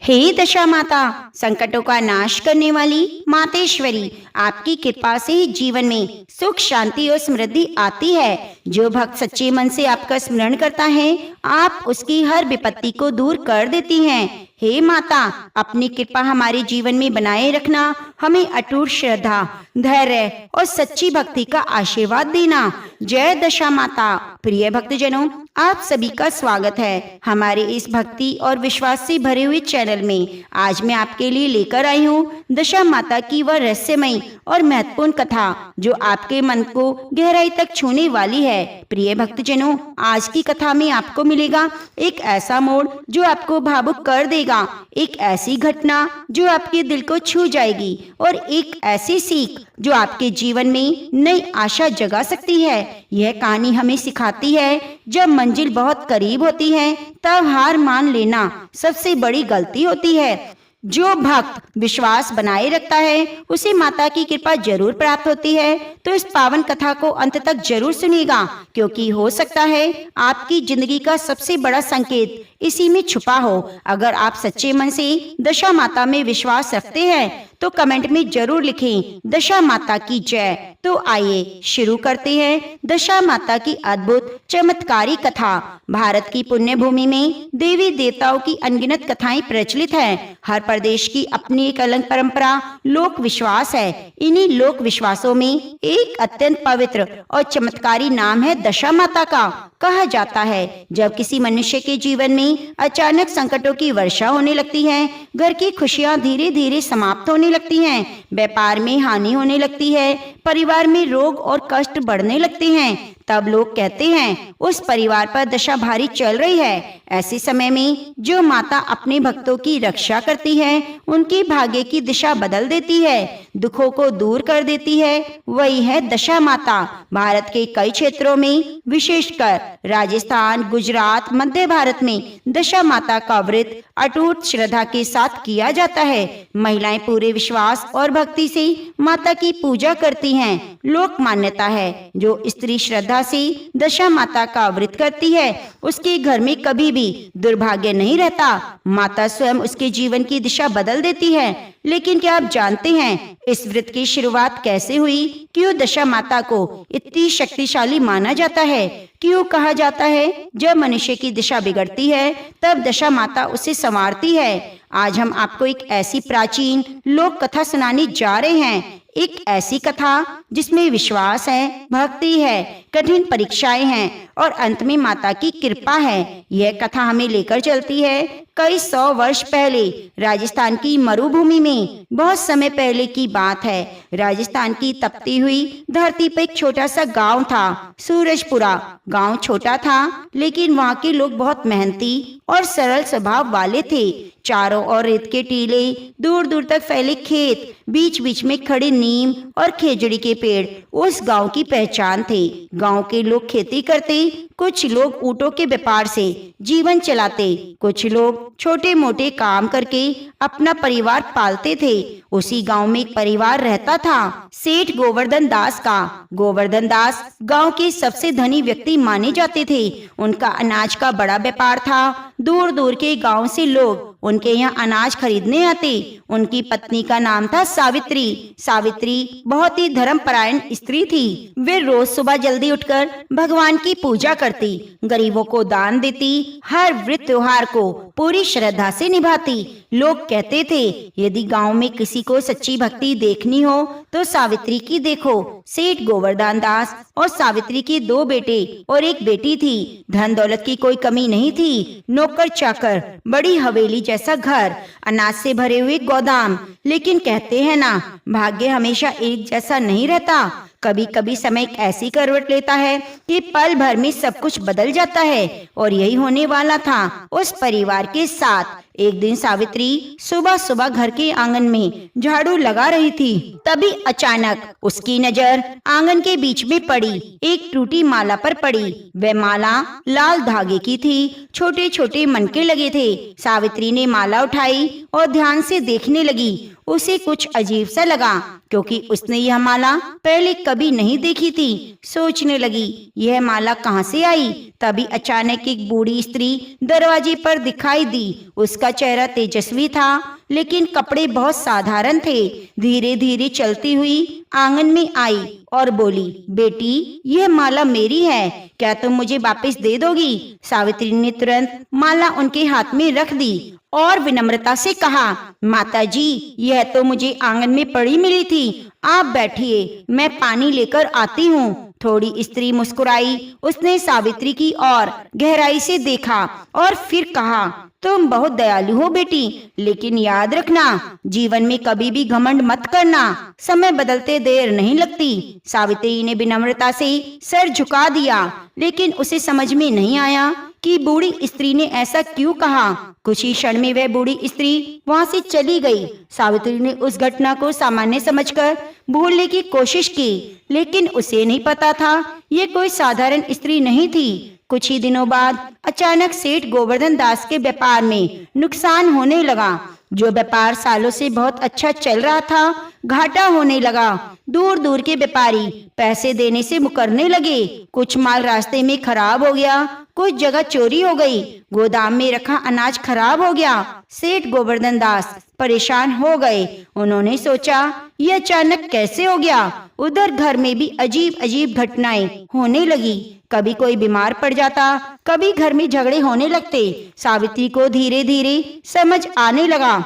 हे दशा माता, संकटों का नाश करने वाली मातेश्वरी, आपकी कृपा से ही जीवन में सुख शांति और समृद्धि आती है। जो भक्त सच्चे मन से आपका स्मरण करता है, आप उसकी हर विपत्ति को दूर कर देती हैं। हे माता, अपनी कृपा हमारे जीवन में बनाए रखना, हमें अटूट श्रद्धा, धैर्य और सच्ची भक्ति का आशीर्वाद देना। जय दशा माता। प्रिय भक्तजनों, आप सभी का स्वागत है हमारे इस भक्ति और विश्वास से भरे हुए चैनल में। आज मैं आपके लिए लेकर आई हूँ दशा माता की वह रहस्यमयी और महत्वपूर्ण कथा जो आपके मन को गहराई तक छूने वाली है। प्रिय भक्तजनों, आज की कथा में आपको मिलेगा एक ऐसा मोड़ जो आपको भावुक कर देगा, एक ऐसी घटना जो आपके दिल को छू जाएगी और एक ऐसी सीख जो आपके जीवन में नई आशा जगा सकती है। यह कहानी हमें सिखाती है, जब मंजिल बहुत करीब होती है तब हार मान लेना सबसे बड़ी गलती होती है। जो भक्त विश्वास बनाए रखता है उसे माता की कृपा जरूर प्राप्त होती है। तो इस पावन कथा को अंत तक जरूर सुनिएगा, क्योंकि हो सकता है आपकी जिंदगी का सबसे बड़ा संकेत इसी में छुपा हो। अगर आप सच्चे मन से दशा माता में विश्वास रखते हैं तो कमेंट में जरूर लिखें दशा माता की जय। तो आइए शुरू करते हैं दशा माता की अद्भुत चमत्कारी कथा। भारत की पुण्य भूमि में देवी देवताओं की अनगिनत कथाएं प्रचलित हैं। हर प्रदेश की अपनी एक अलग परंपरा, लोक विश्वास है। इन्हीं लोक विश्वासों में एक अत्यंत पवित्र और चमत्कारी नाम है दशा माता का। कहा जाता है, जब किसी मनुष्य के जीवन में अचानक संकटों की वर्षा होने लगती है, घर की खुशियां धीरे धीरे समाप्त होने लगती हैं, व्यापार में हानि होने लगती है, परिवार में रोग और कष्ट बढ़ने लगते हैं, तब लोग कहते हैं उस परिवार पर दशा भारी चल रही है। ऐसे समय में जो माता अपने भक्तों की रक्षा करती है, उनकी भाग्य की दिशा बदल देती है, दुखों को दूर कर देती है, वही है दशा माता। भारत के कई क्षेत्रों में, विशेषकर राजस्थान, गुजरात, मध्य भारत में दशा माता का व्रत अटूट श्रद्धा के साथ किया जाता है। महिलाएं पूरे विश्वास और भक्ति से माता की पूजा करती हैं। लोक मान्यता है, जो स्त्री श्रद्धा से दशा माता का व्रत करती है, उसके घर में कभी भी दुर्भाग्य नहीं रहता। माता स्वयं उसके जीवन की दिशा बदल देती है। लेकिन क्या आप जानते हैं इस व्रत की शुरुआत कैसे हुई? क्यों दशा माता को इतनी शक्तिशाली माना जाता है? क्यों कहा जाता है जब मनुष्य की दिशा बिगड़ती है तब दशा माता उसे संवारती है? आज हम आपको एक ऐसी प्राचीन लोक कथा सुनाने जा रहे हैं। एक ऐसी कथा जिसमें विश्वास है, भक्ति है, कठिन परीक्षाएं हैं और अंत में माता की कृपा है। यह कथा हमें लेकर चलती है कई 100 वर्ष पहले राजस्थान की मरुभूमि में। बहुत समय पहले की बात है। राजस्थान की तपती हुई धरती पर एक छोटा सा गांव था, सूरजपुरा। गांव छोटा था, लेकिन वहाँ के लोग बहुत मेहनती और सरल स्वभाव वाले थे। चारों ओर रेत के टीले, दूर दूर तक फैले खेत, बीच बीच में खड़े नीम और खेजड़ी के पेड़ उस गांव की पहचान थे। गांव के लोग खेती करते, कुछ लोग ऊँटों के व्यापार से जीवन चलाते, कुछ लोग छोटे मोटे काम करके अपना परिवार पालते थे। उसी गांव में एक परिवार रहता था, सेठ गोवर्धन दास का। गोवर्धन दास गांव के सबसे धनी व्यक्ति माने जाते थे। उनका अनाज का बड़ा व्यापार था। दूर दूर के गांव से लोग उनके यहाँ अनाज खरीदने आते। उनकी पत्नी का नाम था सावित्री। सावित्री बहुत ही धर्मपरायण स्त्री थी। वे रोज सुबह जल्दी उठकर भगवान की पूजा करती, गरीबों को दान देती, हर व्रत त्योहार को पूरी श्रद्धा से निभाती। लोग कहते थे, यदि गांव में किसी को सच्ची भक्ति देखनी हो तो सावित्री की देखो। सेठ गोवर्धन दास और सावित्री के 2 बेटे और एक बेटी थी। धन दौलत की कोई कमी नहीं थी। नौकर चाकर, बड़ी हवेली जैसा घर, अनाज से भरे हुए गोदाम। लेकिन कहते हैं ना, भाग्य हमेशा एक जैसा नहीं रहता। कभी कभी समय ऐसी करवट लेता है कि पल भर में सब कुछ बदल जाता है। और यही होने वाला था उस परिवार के साथ। एक दिन सावित्री सुबह सुबह घर के आंगन में झाड़ू लगा रही थी। तभी अचानक उसकी नजर आंगन के बीच में पड़ी, एक टूटी माला पर पड़ी। वह माला लाल धागे की थी, छोटे छोटे मनके लगे थे। सावित्री ने माला उठाई और ध्यान से देखने लगी। उसे कुछ अजीब सा लगा, क्योंकि उसने यह माला पहले कभी नहीं देखी थी। सोचने लगी, यह माला कहाँ से आई। तभी अचानक एक बूढ़ी स्त्री दरवाजे पर दिखाई दी। उसका चेहरा तेजस्वी था, लेकिन कपड़े बहुत साधारण थे। धीरे धीरे चलती हुई आंगन में आई और बोली, बेटी, यह माला मेरी है, क्या तुम मुझे वापस दे दोगी। सावित्री ने तुरंत माला उनके हाथ में रख दी और विनम्रता से कहा, माता जी, यह तो मुझे आंगन में पड़ी मिली थी, आप बैठिए, मैं पानी लेकर आती हूँ। थोड़ी स्त्री मुस्कुराई। उसने सावित्री की ओर गहराई से देखा और फिर कहा, तुम बहुत दयालु हो बेटी, लेकिन याद रखना, जीवन में कभी भी घमंड मत करना, समय बदलते देर नहीं लगती। सावित्री ने विनम्रता से सर झुका दिया, लेकिन उसे समझ में नहीं आया कि बूढ़ी स्त्री ने ऐसा क्यों कहा। कुछ ही क्षण में वह बूढ़ी स्त्री वहां से चली गई। सावित्री ने उस घटना को सामान्य समझकर भूलने की कोशिश की, लेकिन उसे नहीं पता था ये कोई साधारण स्त्री नहीं थी। कुछ ही दिनों बाद अचानक सेठ गोवर्धन दास के व्यापार में नुकसान होने लगा। जो व्यापार सालों से बहुत अच्छा चल रहा था, घाटा होने लगा। दूर दूर के व्यापारी पैसे देने से मुकरने लगे। कुछ माल रास्ते में खराब हो गया, कुछ जगह चोरी हो गई, गोदाम में रखा अनाज खराब हो गया। सेठ गोवर्धन दास परेशान हो गए। उन्होंने सोचा, ये अचानक कैसे हो गया। उधर घर में भी अजीब अजीब घटनाएं होने लगी। कभी कोई बीमार पड़ जाता, कभी घर में झगड़े होने लगते। सावित्री को धीरे धीरे समझ आने लगा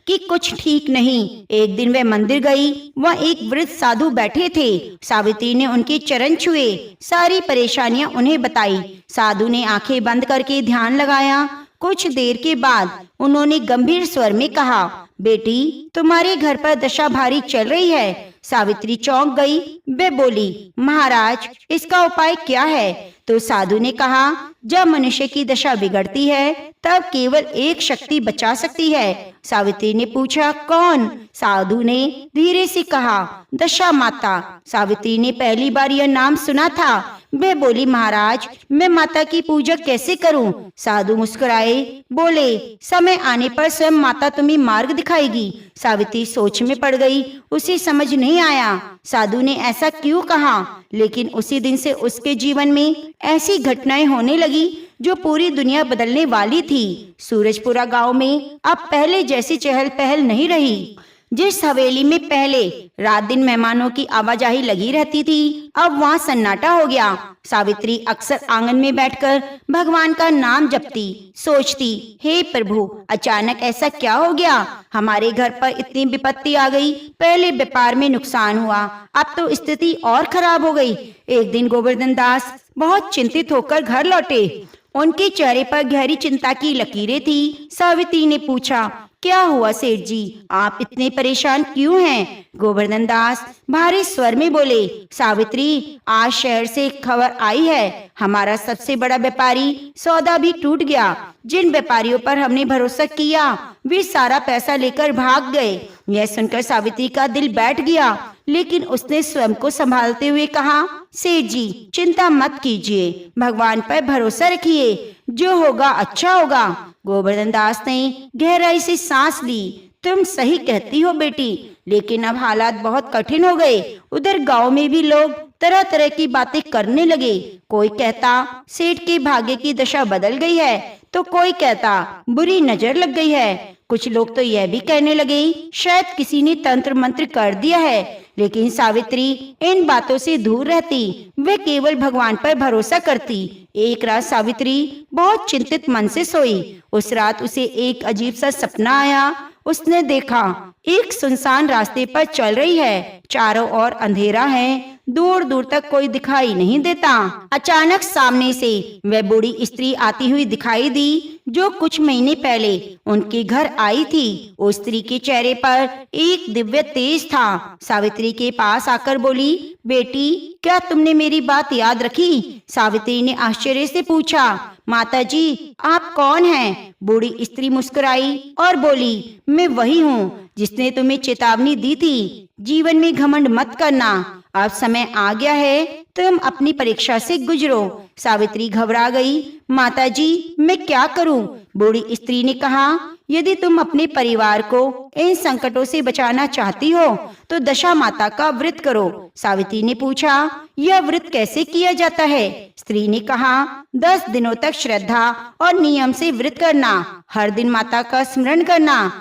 कि कुछ ठीक नहीं। एक दिन वह मंदिर गई। वह एक वृद्ध साधु बैठे थे। सावित्री ने उनके चरण छुए, सारी परेशानियां उन्हें बताई। साधु ने आंखें बंद करके ध्यान लगाया। कुछ देर के बाद उन्होंने गंभीर स्वर में कहा, बेटी, तुम्हारे घर पर दशा भारी चल रही है। सावित्री चौंक गई। वे बोली, महाराज, इसका उपाय क्या है। तो साधु ने कहा, जब मनुष्य की दशा बिगड़ती है, तब केवल एक शक्ति बचा सकती है। सावित्री ने पूछा, कौन। साधु ने धीरे से कहा, दशा माता। सावित्री ने पहली बार यह नाम सुना था। वे बोली, महाराज, मैं माता की पूजा कैसे करूं। साधु मुस्कुराए, बोले, समय आने पर स्वयं माता तुम्हें मार्ग दिखाएगी। सावित्री सोच में पड़ गई। उसे समझ नहीं आया साधु ने ऐसा क्यों कहा, लेकिन उसी दिन से उसके जीवन में ऐसी घटनाएं होने लगी जो पूरी दुनिया बदलने वाली थी। सूरजपुरा गांव में अब पहले जैसी चहल पहल नहीं रही। जिस हवेली में पहले रात दिन मेहमानों की आवाजाही लगी रहती थी, अब वहाँ सन्नाटा हो गया। सावित्री अक्सर आंगन में बैठकर भगवान का नाम जपती, सोचती, हे प्रभु, अचानक ऐसा क्या हो गया। हमारे घर पर इतनी विपत्ति आ गई। पहले व्यापार में नुकसान हुआ, अब तो स्थिति और खराब हो गई। एक दिन गोवर्धन दास बहुत चिंतित होकर घर लौटे। उनके चेहरे पर गहरी चिंता की लकीरें थी। सावित्री ने पूछा, क्या हुआ सेठ जी, आप इतने परेशान क्यों हैं। गोवर्धन दास भारी स्वर में बोले, सावित्री, आज शहर से एक खबर आई है। हमारा सबसे बड़ा व्यापारी सौदा भी टूट गया। जिन व्यापारियों पर हमने भरोसा किया, वे सारा पैसा लेकर भाग गए। यह सुनकर सावित्री का दिल बैठ गया, लेकिन उसने स्वयं को संभालते हुए कहा, सेठ जी, चिंता मत कीजिए, भगवान पर भरोसा रखिए, जो होगा अच्छा होगा। गोवर्धन दास ने गहराई से सांस ली। तुम सही कहती हो बेटी, लेकिन अब हालात बहुत कठिन हो गए। उधर गांव में भी लोग तरह तरह की बातें करने लगे। कोई कहता सेठ के भाग्य की दशा बदल गई है, तो कोई कहता बुरी नजर लग गई है। कुछ लोग तो यह भी कहने लगे शायद किसी ने तंत्र मंत्र कर दिया है। लेकिन सावित्री इन बातों से दूर रहती। वे केवल भगवान पर भरोसा करती। एक रात सावित्री बहुत चिंतित मन से सोई। उस रात उसे एक अजीब सा सपना आया। उसने देखा एक सुनसान रास्ते पर चल रही है, चारों ओर अंधेरा है, दूर दूर तक कोई दिखाई नहीं देता। अचानक सामने से वह बूढ़ी स्त्री आती हुई दिखाई दी, जो कुछ महीने पहले उनके घर आई थी। उस स्त्री के चेहरे पर एक दिव्य तेज था। सावित्री के पास आकर बोली, बेटी, क्या तुमने मेरी बात याद रखी। सावित्री ने आश्चर्य से पूछा, माता जी, आप कौन हैं। बूढ़ी स्त्री मुस्कुराई और बोली, मैं वही हूँ जिसने तुम्हें चेतावनी दी थी, जीवन में घमंड मत करना। अब समय आ गया है, तुम अपनी परीक्षा से गुजरो। सावित्री घबरा गई। माताजी, मैं क्या करूं? बूढ़ी स्त्री ने कहा, यदि तुम अपने परिवार को इन संकटों से बचाना चाहती हो तो दशा माता का व्रत करो। सावित्री ने पूछा, यह व्रत कैसे किया जाता है? स्त्री ने कहा, 10 दिनों तक श्रद्धा और नियम से व्रत करना, हर दिन माता का स्मरण करना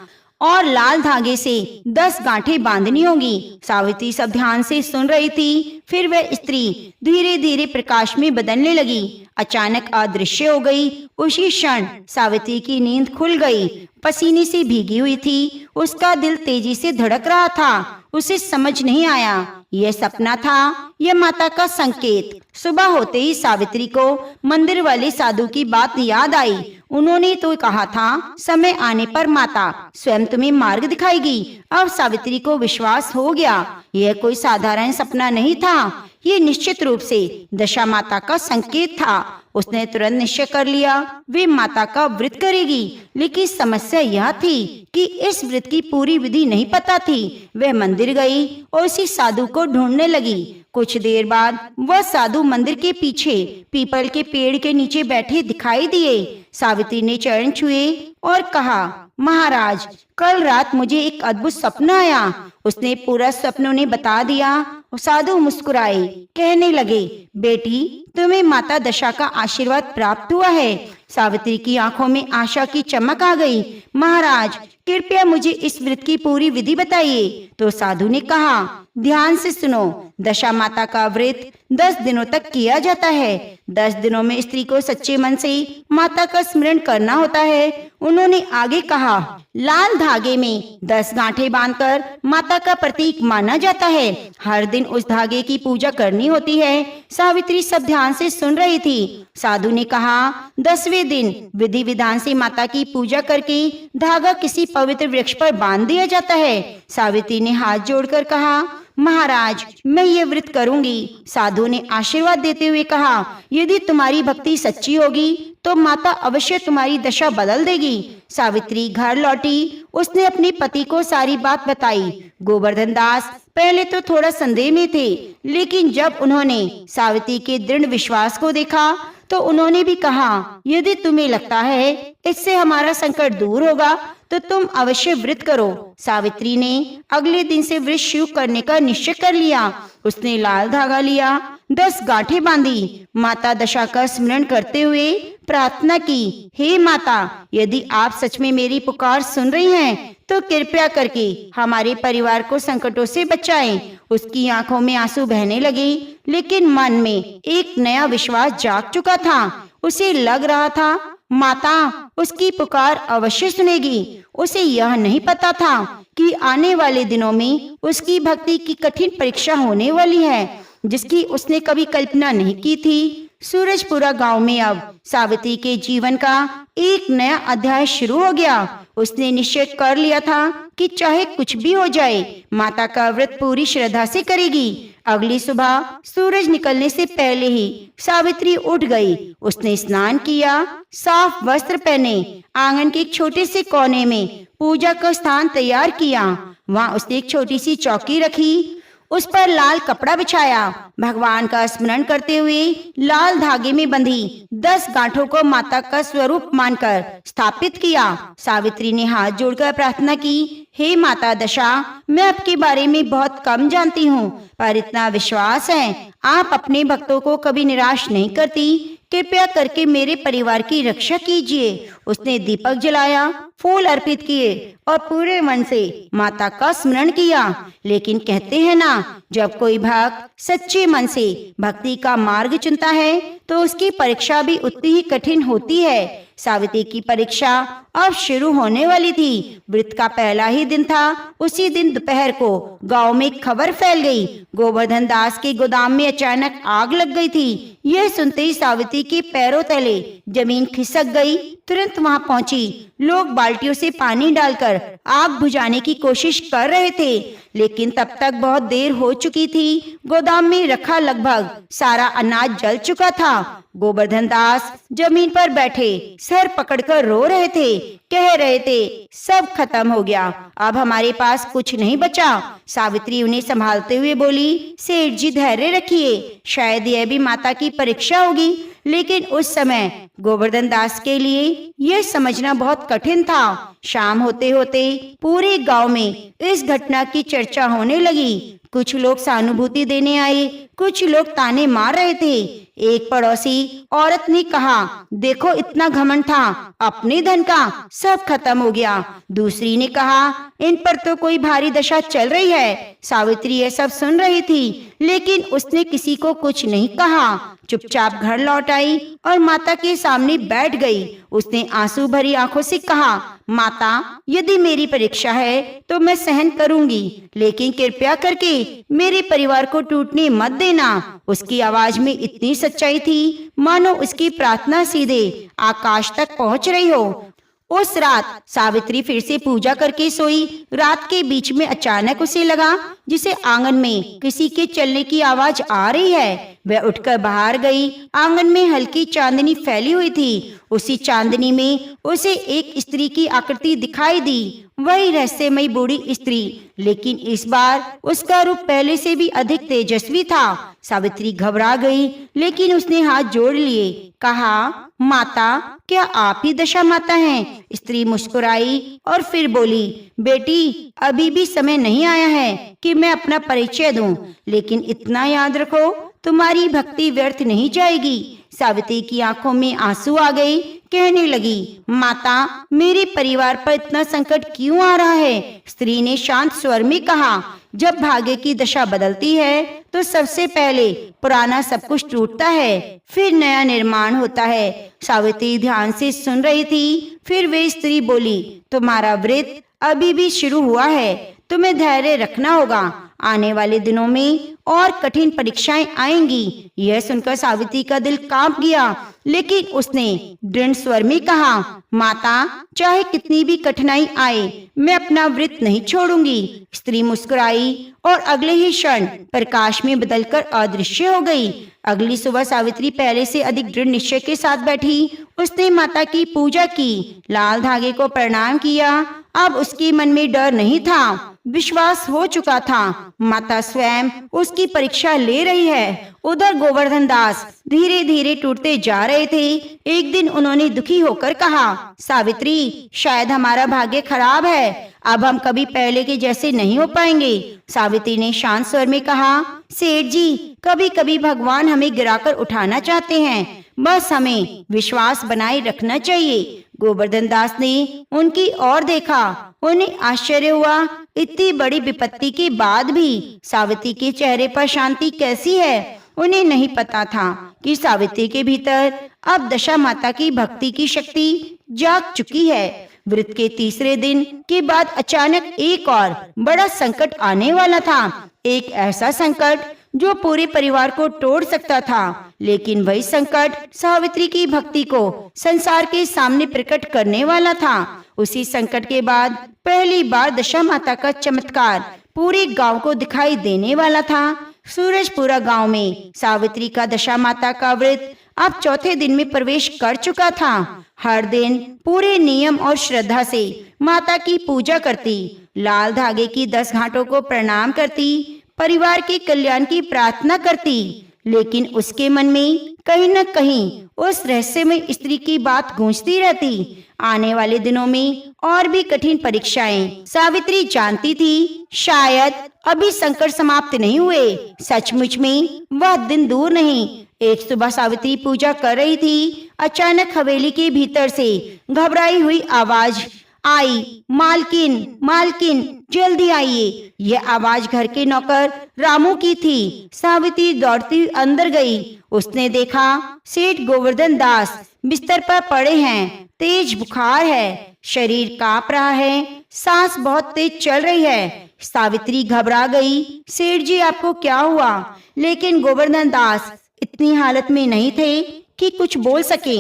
और लाल धागे से 10 गांठें बांधनी होगी। सावित्री सब ध्यान से सुन रही थी। फिर वह स्त्री धीरे धीरे प्रकाश में बदलने लगी, अचानक अदृश्य हो गई। उसी क्षण सावित्री की नींद खुल गई। पसीने से भीगी हुई थी, उसका दिल तेजी से धड़क रहा था। उसे समझ नहीं आया यह सपना था या माता का संकेत। सुबह होते ही सावित्री को मंदिर वाले साधु की बात याद आई। उन्होंने तो कहा था, समय आने पर माता स्वयं तुम्हें मार्ग दिखाएगी। अब सावित्री को विश्वास हो गया, यह कोई साधारण सपना नहीं था, ये निश्चित रूप से दशा माता का संकेत था। उसने तुरंत निश्चय कर लिया, वे माता का व्रत करेगी। लेकिन समस्या यह थी कि इस व्रत की पूरी विधि नहीं पता थी। वह मंदिर गई और उसी साधु को ढूंढने लगी। कुछ देर बाद वह साधु मंदिर के पीछे पीपल के पेड़ के नीचे बैठे दिखाई दिए। सावित्री ने चरण छुए और कहा, महाराज, कल रात मुझे एक अद्भुत सपना आया। उसने पूरा स्वप्न उन्हें बता दिया। साधु मुस्कुराए, कहने लगे, बेटी, तुम्हें माता दशा का आशीर्वाद प्राप्त हुआ है। सावित्री की आंखों में आशा की चमक आ गई। महाराज, कृपया मुझे इस व्रत की पूरी विधि बताइए। तो साधु ने कहा, ध्यान से सुनो, दशा माता का व्रत 10 दिनों तक किया जाता है। 10 दिनों में स्त्री को सच्चे मन से माता का स्मरण करना होता है। उन्होंने आगे कहा, लाल धागे में 10 गांठें बांधकर माता का प्रतीक माना जाता है। हर दिन उस धागे की पूजा करनी होती है। सावित्री सब ध्यान से सुन रही थी। साधु ने कहा, 10वें दिन विधि विधान से माता की पूजा करके धागा किसी पवित्र वृक्ष पर बांध दिया जाता है। सावित्री ने हाथ जोड़कर कहा, महाराज, मैं ये व्रत करूंगी। साधु ने आशीर्वाद देते हुए कहा, यदि तुम्हारी भक्ति सच्ची होगी तो माता अवश्य तुम्हारी दशा बदल देगी। सावित्री घर लौटी। उसने अपने पति को सारी बात बताई। गोवर्धन दास पहले तो थोड़ा संदेह में थे, लेकिन जब उन्होंने सावित्री के दृढ़ विश्वास को देखा तो उन्होंने भी कहा, यदि तुम्हें लगता है इससे हमारा संकट दूर होगा तो तुम अवश्य व्रत करो। सावित्री ने अगले दिन से व्रत शुरू करने का निश्चय कर लिया। उसने लाल धागा लिया, 10 गांठें बांधी, माता दशा का स्मरण करते हुए प्रार्थना की, हे माता, यदि आप सच में मेरी पुकार सुन रही हैं तो कृपया करके हमारे परिवार को संकटों से बचाएं। उसकी आंखों में आंसू बहने लगे, लेकिन मन में एक नया विश्वास जाग चुका था। उसे लग रहा था माता उसकी पुकार अवश्य सुनेगी। उसे यह नहीं पता था कि आने वाले दिनों में उसकी भक्ति की कठिन परीक्षा होने वाली है, जिसकी उसने कभी कल्पना नहीं की थी। सूरजपुरा गांव में अब सावित्री के जीवन का एक नया अध्याय शुरू हो गया। उसने निश्चय कर लिया था कि चाहे कुछ भी हो जाए, माता का व्रत पूरी श्रद्धा से करेगी। अगली सुबह सूरज निकलने से पहले ही सावित्री उठ गई। उसने स्नान किया, साफ वस्त्र पहने, आंगन के एक छोटे से कोने में पूजा का स्थान तैयार किया। वहाँ उसने एक छोटी सी चौकी रखी, उस पर लाल कपड़ा बिछाया, भगवान का स्मरण करते हुए लाल धागे में बंधी 10 गांठों को माता का स्वरूप मानकर स्थापित किया। सावित्री ने हाथ जोड़कर प्रार्थना की, हे माता दशा, मैं आपके बारे में बहुत कम जानती हूँ, पर इतना विश्वास है आप अपने भक्तों को कभी निराश नहीं करती। कृपया करके मेरे परिवार की रक्षा कीजिए। उसने दीपक जलाया, फूल अर्पित किए और पूरे मन से माता का स्मरण किया। लेकिन कहते हैं ना, जब कोई भक्त सच्चे मन से भक्ति का मार्ग चुनता है तो उसकी परीक्षा भी उतनी ही कठिन होती है। सावित्री की परीक्षा अब शुरू होने वाली थी। व्रत का पहला ही दिन था। उसी दिन दोपहर को गांव में खबर फैल गई, गोवर्धन दास के गोदाम में अचानक आग लग गई थी। यह सुनते ही सावित्री के पैरों तले जमीन खिसक गई। तुरंत वहां पहुंची। लोग बाल्टियों से पानी डालकर आग बुझाने की कोशिश कर रहे थे, लेकिन तब तक बहुत देर हो चुकी थी। गोदाम में रखा लगभग सारा अनाज जल चुका था। गोवर्धन दास जमीन पर बैठे सर पकड़कर रो रहे थे। कह रहे थे सब खत्म हो गया, अब हमारे पास कुछ नहीं बचा। सावित्री उन्हें संभालते हुए बोली, सेठ जी धैर्य रखिए, शायद यह भी माता की परीक्षा होगी। लेकिन उस समय गोवर्धन दास के लिए यह समझना बहुत कठिन था। शाम होते होते पूरे गांव में इस घटना की चर्चा होने लगी। कुछ लोग सहानुभूति देने आए, कुछ लोग ताने मार रहे थे। एक पड़ोसी औरत ने कहा, देखो इतना घमंड था अपने धन का, सब खत्म हो गया। दूसरी ने कहा, इन पर तो कोई भारी दशा चल रही है। सावित्री यह सब सुन रही थी, लेकिन उसने किसी को कुछ नहीं कहा। चुपचाप घर लौट आई और माता के सामने बैठ गई। उसने आंसू भरी आंखों से कहा, माता, यदि मेरी परीक्षा है तो मैं सहन करूंगी, लेकिन कृपया करके मेरे परिवार को टूटने मत देना। उसकी आवाज में इतनी सच्चाई थी मानो उसकी प्रार्थना सीधे आकाश तक पहुंच रही हो। उस रात सावित्री फिर से पूजा करके सोई। रात के बीच में अचानक उसे लगा जिसे आंगन में किसी के चलने की आवाज आ रही है। वह उठकर बाहर गई। आंगन में हल्की चांदनी फैली हुई थी। उसी चांदनी में उसे एक स्त्री की आकृति दिखाई दी, वही रहस्यमयी बूढ़ी स्त्री, लेकिन इस बार उसका रूप पहले से भी अधिक तेजस्वी था। सावित्री घबरा गई, लेकिन उसने हाथ जोड़ लिए, कहा, माता, क्या आप ही दशा माता हैं? स्त्री मुस्कुराई और फिर बोली, बेटी, अभी भी समय नहीं आया है कि मैं अपना परिचय दूं, लेकिन इतना याद रखो, तुम्हारी भक्ति व्यर्थ नहीं जाएगी। सावित्री की आंखों में आंसू आ गए। कहने लगी, माता, मेरे परिवार पर इतना संकट क्यों आ रहा है? स्त्री ने शांत स्वर में कहा, जब भाग्य की दशा बदलती है तो सबसे पहले पुराना सब कुछ टूटता है, फिर नया निर्माण होता है। सावित्री ध्यान से सुन रही थी। फिर वे स्त्री बोली, तुम्हारा व्रत अभी भी शुरू हुआ है, तुम्हें धैर्य रखना होगा। आने वाले दिनों में और कठिन परीक्षाएं आएंगी। यह सुनकर सावित्री का दिल कांप गया, लेकिन उसने दृढ़ स्वर में कहा, माता, चाहे कितनी भी कठिनाई आए, मैं अपना व्रत नहीं छोड़ूंगी। स्त्री मुस्कुराई और अगले ही क्षण प्रकाश में बदलकर अदृश्य हो गई। अगली सुबह सावित्री पहले से अधिक दृढ़ निश्चय के साथ बैठी। उसने माता की पूजा की, लाल धागे को प्रणाम किया। अब उसके मन में डर नहीं था, विश्वास हो चुका था। माता स्वयं उसकी परीक्षा ले रही है। उधर गोवर्धन दास धीरे धीरे टूटते जा रहे थे। एक दिन उन्होंने दुखी होकर कहा, सावित्री, शायद हमारा भाग्य खराब है, अब हम कभी पहले के जैसे नहीं हो पाएंगे। सावित्री ने शांत स्वर में कहा, सेठ जी, कभी कभी भगवान हमें गिराकर उठाना चाहते हैं, बस हमें विश्वास बनाए रखना चाहिए। गोवर्धन दास ने उनकी ओर देखा। उन्हें आश्चर्य हुआ, इतनी बड़ी विपत्ति के बाद भी सावित्री के चेहरे पर शांति कैसी है। उन्हें नहीं पता था कि सावित्री के भीतर अब दशा माता की भक्ति की शक्ति जाग चुकी है। व्रत के तीसरे दिन के बाद अचानक एक और बड़ा संकट आने वाला था। एक ऐसा संकट जो पूरे परिवार को तोड़ सकता था, लेकिन वही संकट सावित्री की भक्ति को संसार के सामने प्रकट करने वाला था। उसी संकट के बाद पहली बार दशा माता का चमत्कार पूरे गांव को दिखाई देने वाला था। सूरजपुरा गांव में सावित्री का दशा माता का व्रत अब चौथे दिन में प्रवेश कर चुका था। हर दिन पूरे नियम और श्रद्धा से माता की पूजा करती, लाल धागे की 10 घाटों को प्रणाम करती, परिवार के कल्याण की प्रार्थना करती, लेकिन उसके मन में कहीं न कहीं उस रहस्यमय स्त्री की बात गूंजती रहती। आने वाले दिनों में और भी कठिन परीक्षाएं। सावित्री जानती थी, शायद अभी संकट समाप्त नहीं हुए। सचमुच में वह दिन दूर नहीं। एक सुबह सावित्री पूजा कर रही थी। अचानक हवेली के भीतर से घबराई हुई आवाज आई, मालकिन, मालकिन, जल्दी आइए। यह आवाज घर के नौकर रामू की थी। सावित्री दौड़ती अंदर गई। उसने देखा सेठ गोवर्धन दास बिस्तर पर पड़े हैं। तेज बुखार है, शरीर कांप रहा है, सांस बहुत तेज चल रही है। सावित्री घबरा गई, सेठ जी, आपको क्या हुआ? लेकिन गोवर्धन दास इतनी हालत में नहीं थे कि कुछ बोल सके।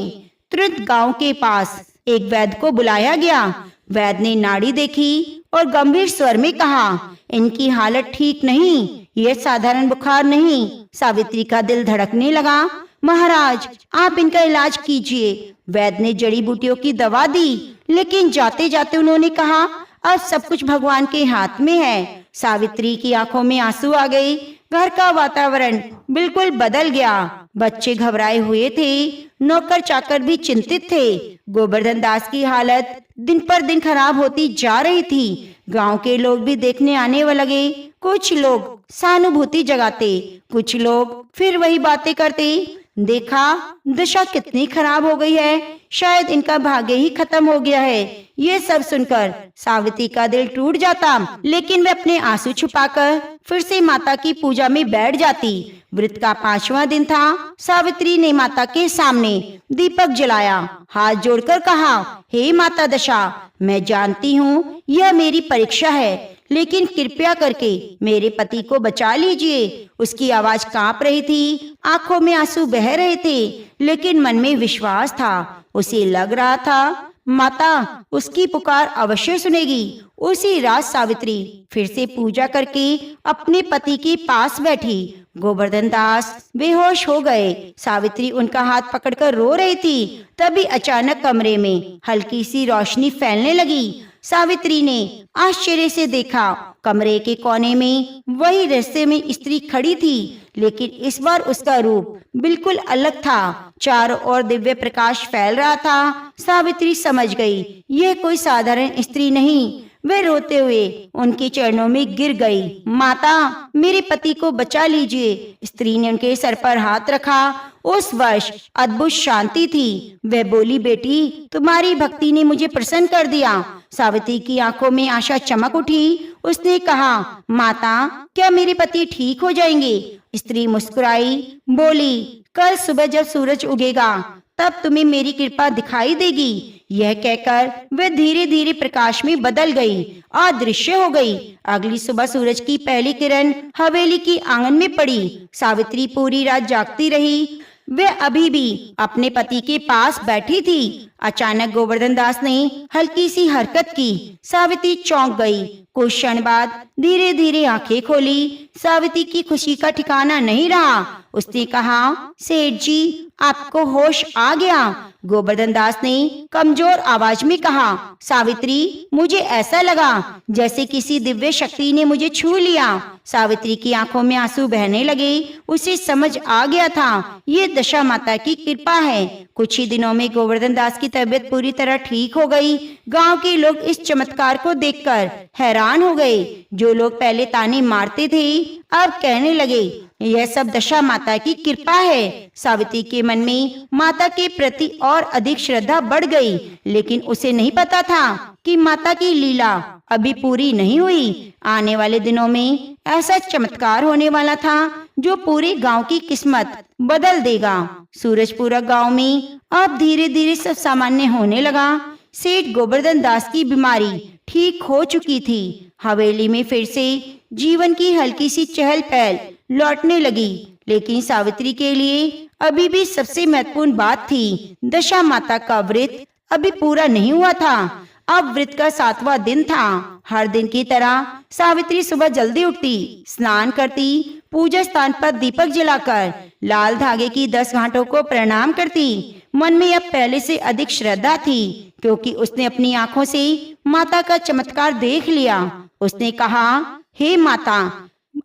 तुरंत गांव के पास एक वैद्य को बुलाया गया। वैद्य ने नाड़ी देखी और गंभीर स्वर में कहा, इनकी हालत ठीक नहीं, यह साधारण बुखार नहीं। सावित्री का दिल धड़कने लगा। महाराज, आप इनका इलाज कीजिए, वैद्य ने जड़ी बूटियों की दवा दी, लेकिन जाते जाते उन्होंने कहा, अब सब कुछ भगवान के हाथ में है। सावित्री की आंखों में आंसू आ गए। घर का वातावरण बिल्कुल बदल गया। बच्चे घबराए हुए थे, नौकर चाकर भी चिंतित थे। गोवर्धन दास की हालत दिन पर दिन खराब होती जा रही थी। गांव के लोग भी देखने आने लगे। कुछ लोग सहानुभूति जगाते, कुछ लोग फिर वही बातें करते। देखा, दशा कितनी खराब हो गई है, शायद इनका भाग्य ही खत्म हो गया है। ये सब सुनकर सावित्री का दिल टूट जाता, लेकिन वे अपने आंसू छुपाकर फिर से माता की पूजा में बैठ जाती। व्रत का 5वां दिन था। सावित्री ने माता के सामने दीपक जलाया, हाथ जोड़कर कहा, हे माता दशा, मैं जानती हूँ यह मेरी परीक्षा है, लेकिन कृपया करके मेरे पति को बचा लीजिए। उसकी आवाज कांप रही थी, आंखों में आंसू बह रहे थे, लेकिन मन में विश्वास था। उसे लग रहा था माता उसकी पुकार अवश्य सुनेगी। उसी रात सावित्री फिर से पूजा करके अपने पति के पास बैठी। गोवर्धन दास बेहोश हो गए। सावित्री उनका हाथ पकड़कर रो रही थी। तभी अचानक कमरे में हल्की सी रोशनी फैलने लगी। सावित्री ने आश्चर्य से देखा, कमरे के कोने में वही रहस्य में स्त्री खड़ी थी, लेकिन इस बार उसका रूप बिल्कुल अलग था। चारों ओर दिव्य प्रकाश फैल रहा था। सावित्री समझ गई, यह कोई साधारण स्त्री नहीं। वे रोते हुए उनके चरणों में गिर गई। माता, मेरे पति को बचा लीजिए। स्त्री ने उनके सर पर हाथ रखा। उस वर्ष अद्भुत शांति थी। वह बोली, बेटी, तुम्हारी भक्ति ने मुझे प्रसन्न कर दिया। सावित्री की आंखों में आशा चमक उठी। उसने कहा, माता, क्या मेरे पति ठीक हो जाएंगे? स्त्री मुस्कुराई, बोली, कल सुबह जब सूरज उगेगा तब तुम्हें मेरी कृपा दिखाई देगी। यह कहकर वह धीरे धीरे प्रकाश में बदल गई, अदृश्य हो गई। अगली सुबह सूरज की पहली किरण हवेली की आंगन में पड़ी। सावित्री पूरी रात जागती रही। वे अभी भी अपने पति के पास बैठी थी। अचानक गोवर्धन दास ने हल्की सी हरकत की। सावित्री चौंक गई। कुछ क्षण बाद धीरे धीरे आंखें खोली। सावित्री की खुशी का ठिकाना नहीं रहा। उसने कहा, सेठ जी, आपको होश आ गया? गोवर्धन दास ने कमजोर आवाज में कहा, सावित्री, मुझे ऐसा लगा जैसे किसी दिव्य शक्ति ने मुझे छू लिया। सावित्री की आंखों में आंसू बहने लगे। उसे समझ आ गया था, ये दशा माता की कृपा है। कुछ ही दिनों में गोवर्धन दास की तबीयत पूरी तरह ठीक हो गई। गांव के लोग इस चमत्कार को देखकर हैरान हो गए। जो लोग पहले ताने मारते थे, अब कहने लगे, यह सब दशा माता की कृपा है। सावित्री के मन में माता के प्रति और अधिक श्रद्धा बढ़ गई, लेकिन उसे नहीं पता था कि माता की लीला अभी पूरी नहीं हुई। आने वाले दिनों में ऐसा चमत्कार होने वाला था जो पूरे गांव की किस्मत बदल देगा। सूरजपुरा गांव में अब धीरे धीरे सब सामान्य होने लगा। सेठ गोवर्धन दास की बीमारी ठीक हो चुकी थी। हवेली में फिर से जीवन की हल्की सी चहल पहल लौटने लगी, लेकिन सावित्री के लिए अभी भी सबसे महत्वपूर्ण बात थी, दशा माता का व्रत अभी पूरा नहीं हुआ था। अब व्रत का 7वां दिन था। हर दिन की तरह सावित्री सुबह जल्दी उठती, स्नान करती, पूजा स्थान पर दीपक जलाकर लाल धागे की 10 घाटों को प्रणाम करती। मन में अब पहले से अधिक श्रद्धा थी, क्योंकि उसने अपनी आंखों से माता का चमत्कार देख लिया। उसने कहा, हे माता,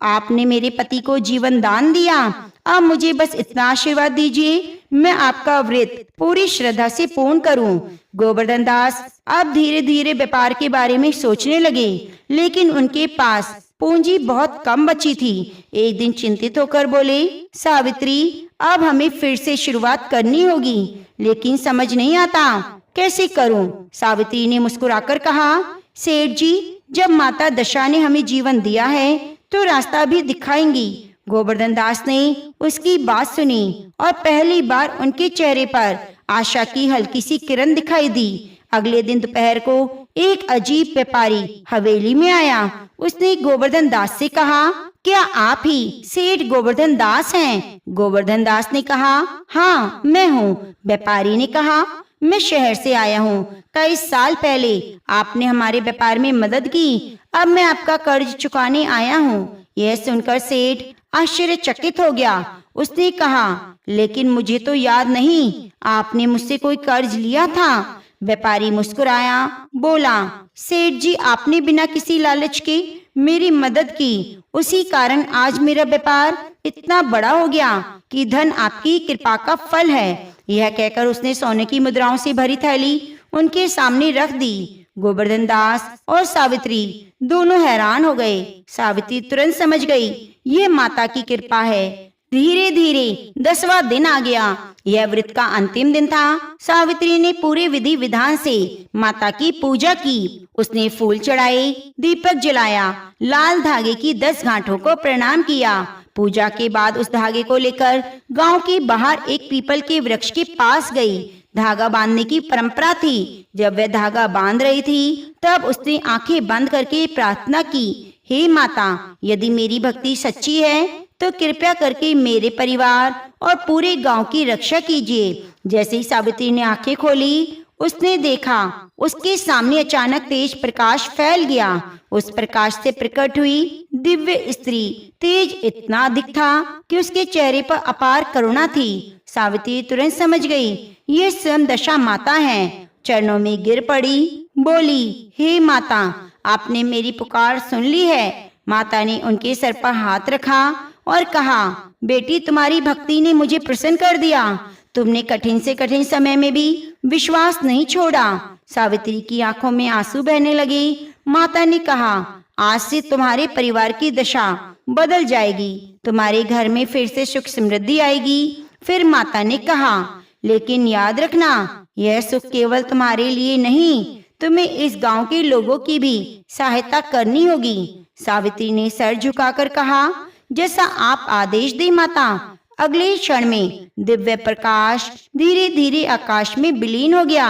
आपने मेरे पति को जीवन दान दिया। अब मुझे बस इतना आशीर्वाद दीजिए, मैं आपका व्रत पूरी श्रद्धा से पूर्ण करूं। गोवर्धन दास अब धीरे धीरे व्यापार के बारे में सोचने लगे, लेकिन उनके पास पूंजी बहुत कम बची थी। एक दिन चिंतित होकर बोले, सावित्री, अब हमें फिर से शुरुआत करनी होगी, लेकिन समझ नहीं आता कैसे करूं। सावित्री ने मुस्कुराकर कहा, सेठ जी, जब माता दशा ने हमें जीवन दिया है तो रास्ता भी दिखाएंगी। गोवर्धन दास ने उसकी बात सुनी और पहली बार उनके चेहरे पर आशा की हल्की सी किरण दिखाई दी। अगले दिन दोपहर को एक अजीब व्यापारी हवेली में आया। उसने गोवर्धन दास से कहा, क्या आप ही सेठ गोवर्धन दास हैं? गोवर्धन दास ने कहा, हाँ, मैं हूँ। व्यापारी ने कहा, मैं शहर से आया हूँ। कई साल पहले आपने हमारे व्यापार में मदद की, अब मैं आपका कर्ज चुकाने आया हूँ। यह सुनकर सेठ आश्चर्यचकित हो गया। उसने कहा, लेकिन मुझे तो याद नहीं, आपने मुझसे कोई कर्ज लिया था? व्यापारी मुस्कुराया, बोला, सेठ जी, आपने बिना किसी लालच के मेरी मदद की, उसी कारण आज मेरा व्यापार इतना बड़ा हो गया कि धन आपकी कृपा का फल है। यह कहकर उसने सोने की मुद्राओं से भरी थैली उनके सामने रख दी। गोवर्धन दास और सावित्री दोनों हैरान हो गए। सावित्री तुरंत समझ गई, ये माता की कृपा है। धीरे धीरे 10वां दिन आ गया। यह व्रत का अंतिम दिन था। सावित्री ने पूरे विधि विधान से माता की पूजा की। उसने फूल चढ़ाए, दीपक जलाया, लाल धागे की 10 गांठों को प्रणाम किया। पूजा के बाद उस धागे को लेकर गांव के बाहर एक पीपल के वृक्ष के पास गई। धागा बांधने की परंपरा थी। जब वह धागा बांध रही थी तब उसने आंखें बंद करके प्रार्थना की, हे माता, यदि मेरी भक्ति सच्ची है तो कृपया करके मेरे परिवार और पूरे गांव की रक्षा कीजिए। जैसे ही सावित्री ने आंखें खोली, उसने देखा उसके सामने अचानक तेज प्रकाश फैल गया। उस प्रकाश से प्रकट हुई दिव्य स्त्री। तेज इतना अधिक था कि उसके चेहरे पर अपार करुणा थी। सावित्री तुरंत समझ गई, ये स्वयं दशा माता है। चरणों में गिर पड़ी, बोली, हे माता, आपने मेरी पुकार सुन ली है। माता ने उनके सर पर हाथ रखा और कहा, बेटी, तुम्हारी भक्ति ने मुझे प्रसन्न कर दिया। तुमने कठिन से कठिन समय में भी विश्वास नहीं छोड़ा। सावित्री की आंखों में आंसू बहने लगे। माता ने कहा, आज से तुम्हारे परिवार की दशा बदल जाएगी, तुम्हारे घर में फिर से सुख समृद्धि आएगी। फिर माता ने कहा, लेकिन याद रखना, यह सुख केवल तुम्हारे लिए नहीं, तुम्हें इस गांव के लोगों की भी सहायता करनी होगी। सावित्री ने सर झुकाकर कहा, जैसा आप आदेश दे माता। अगले क्षण में दिव्य प्रकाश धीरे धीरे आकाश में विलीन हो गया।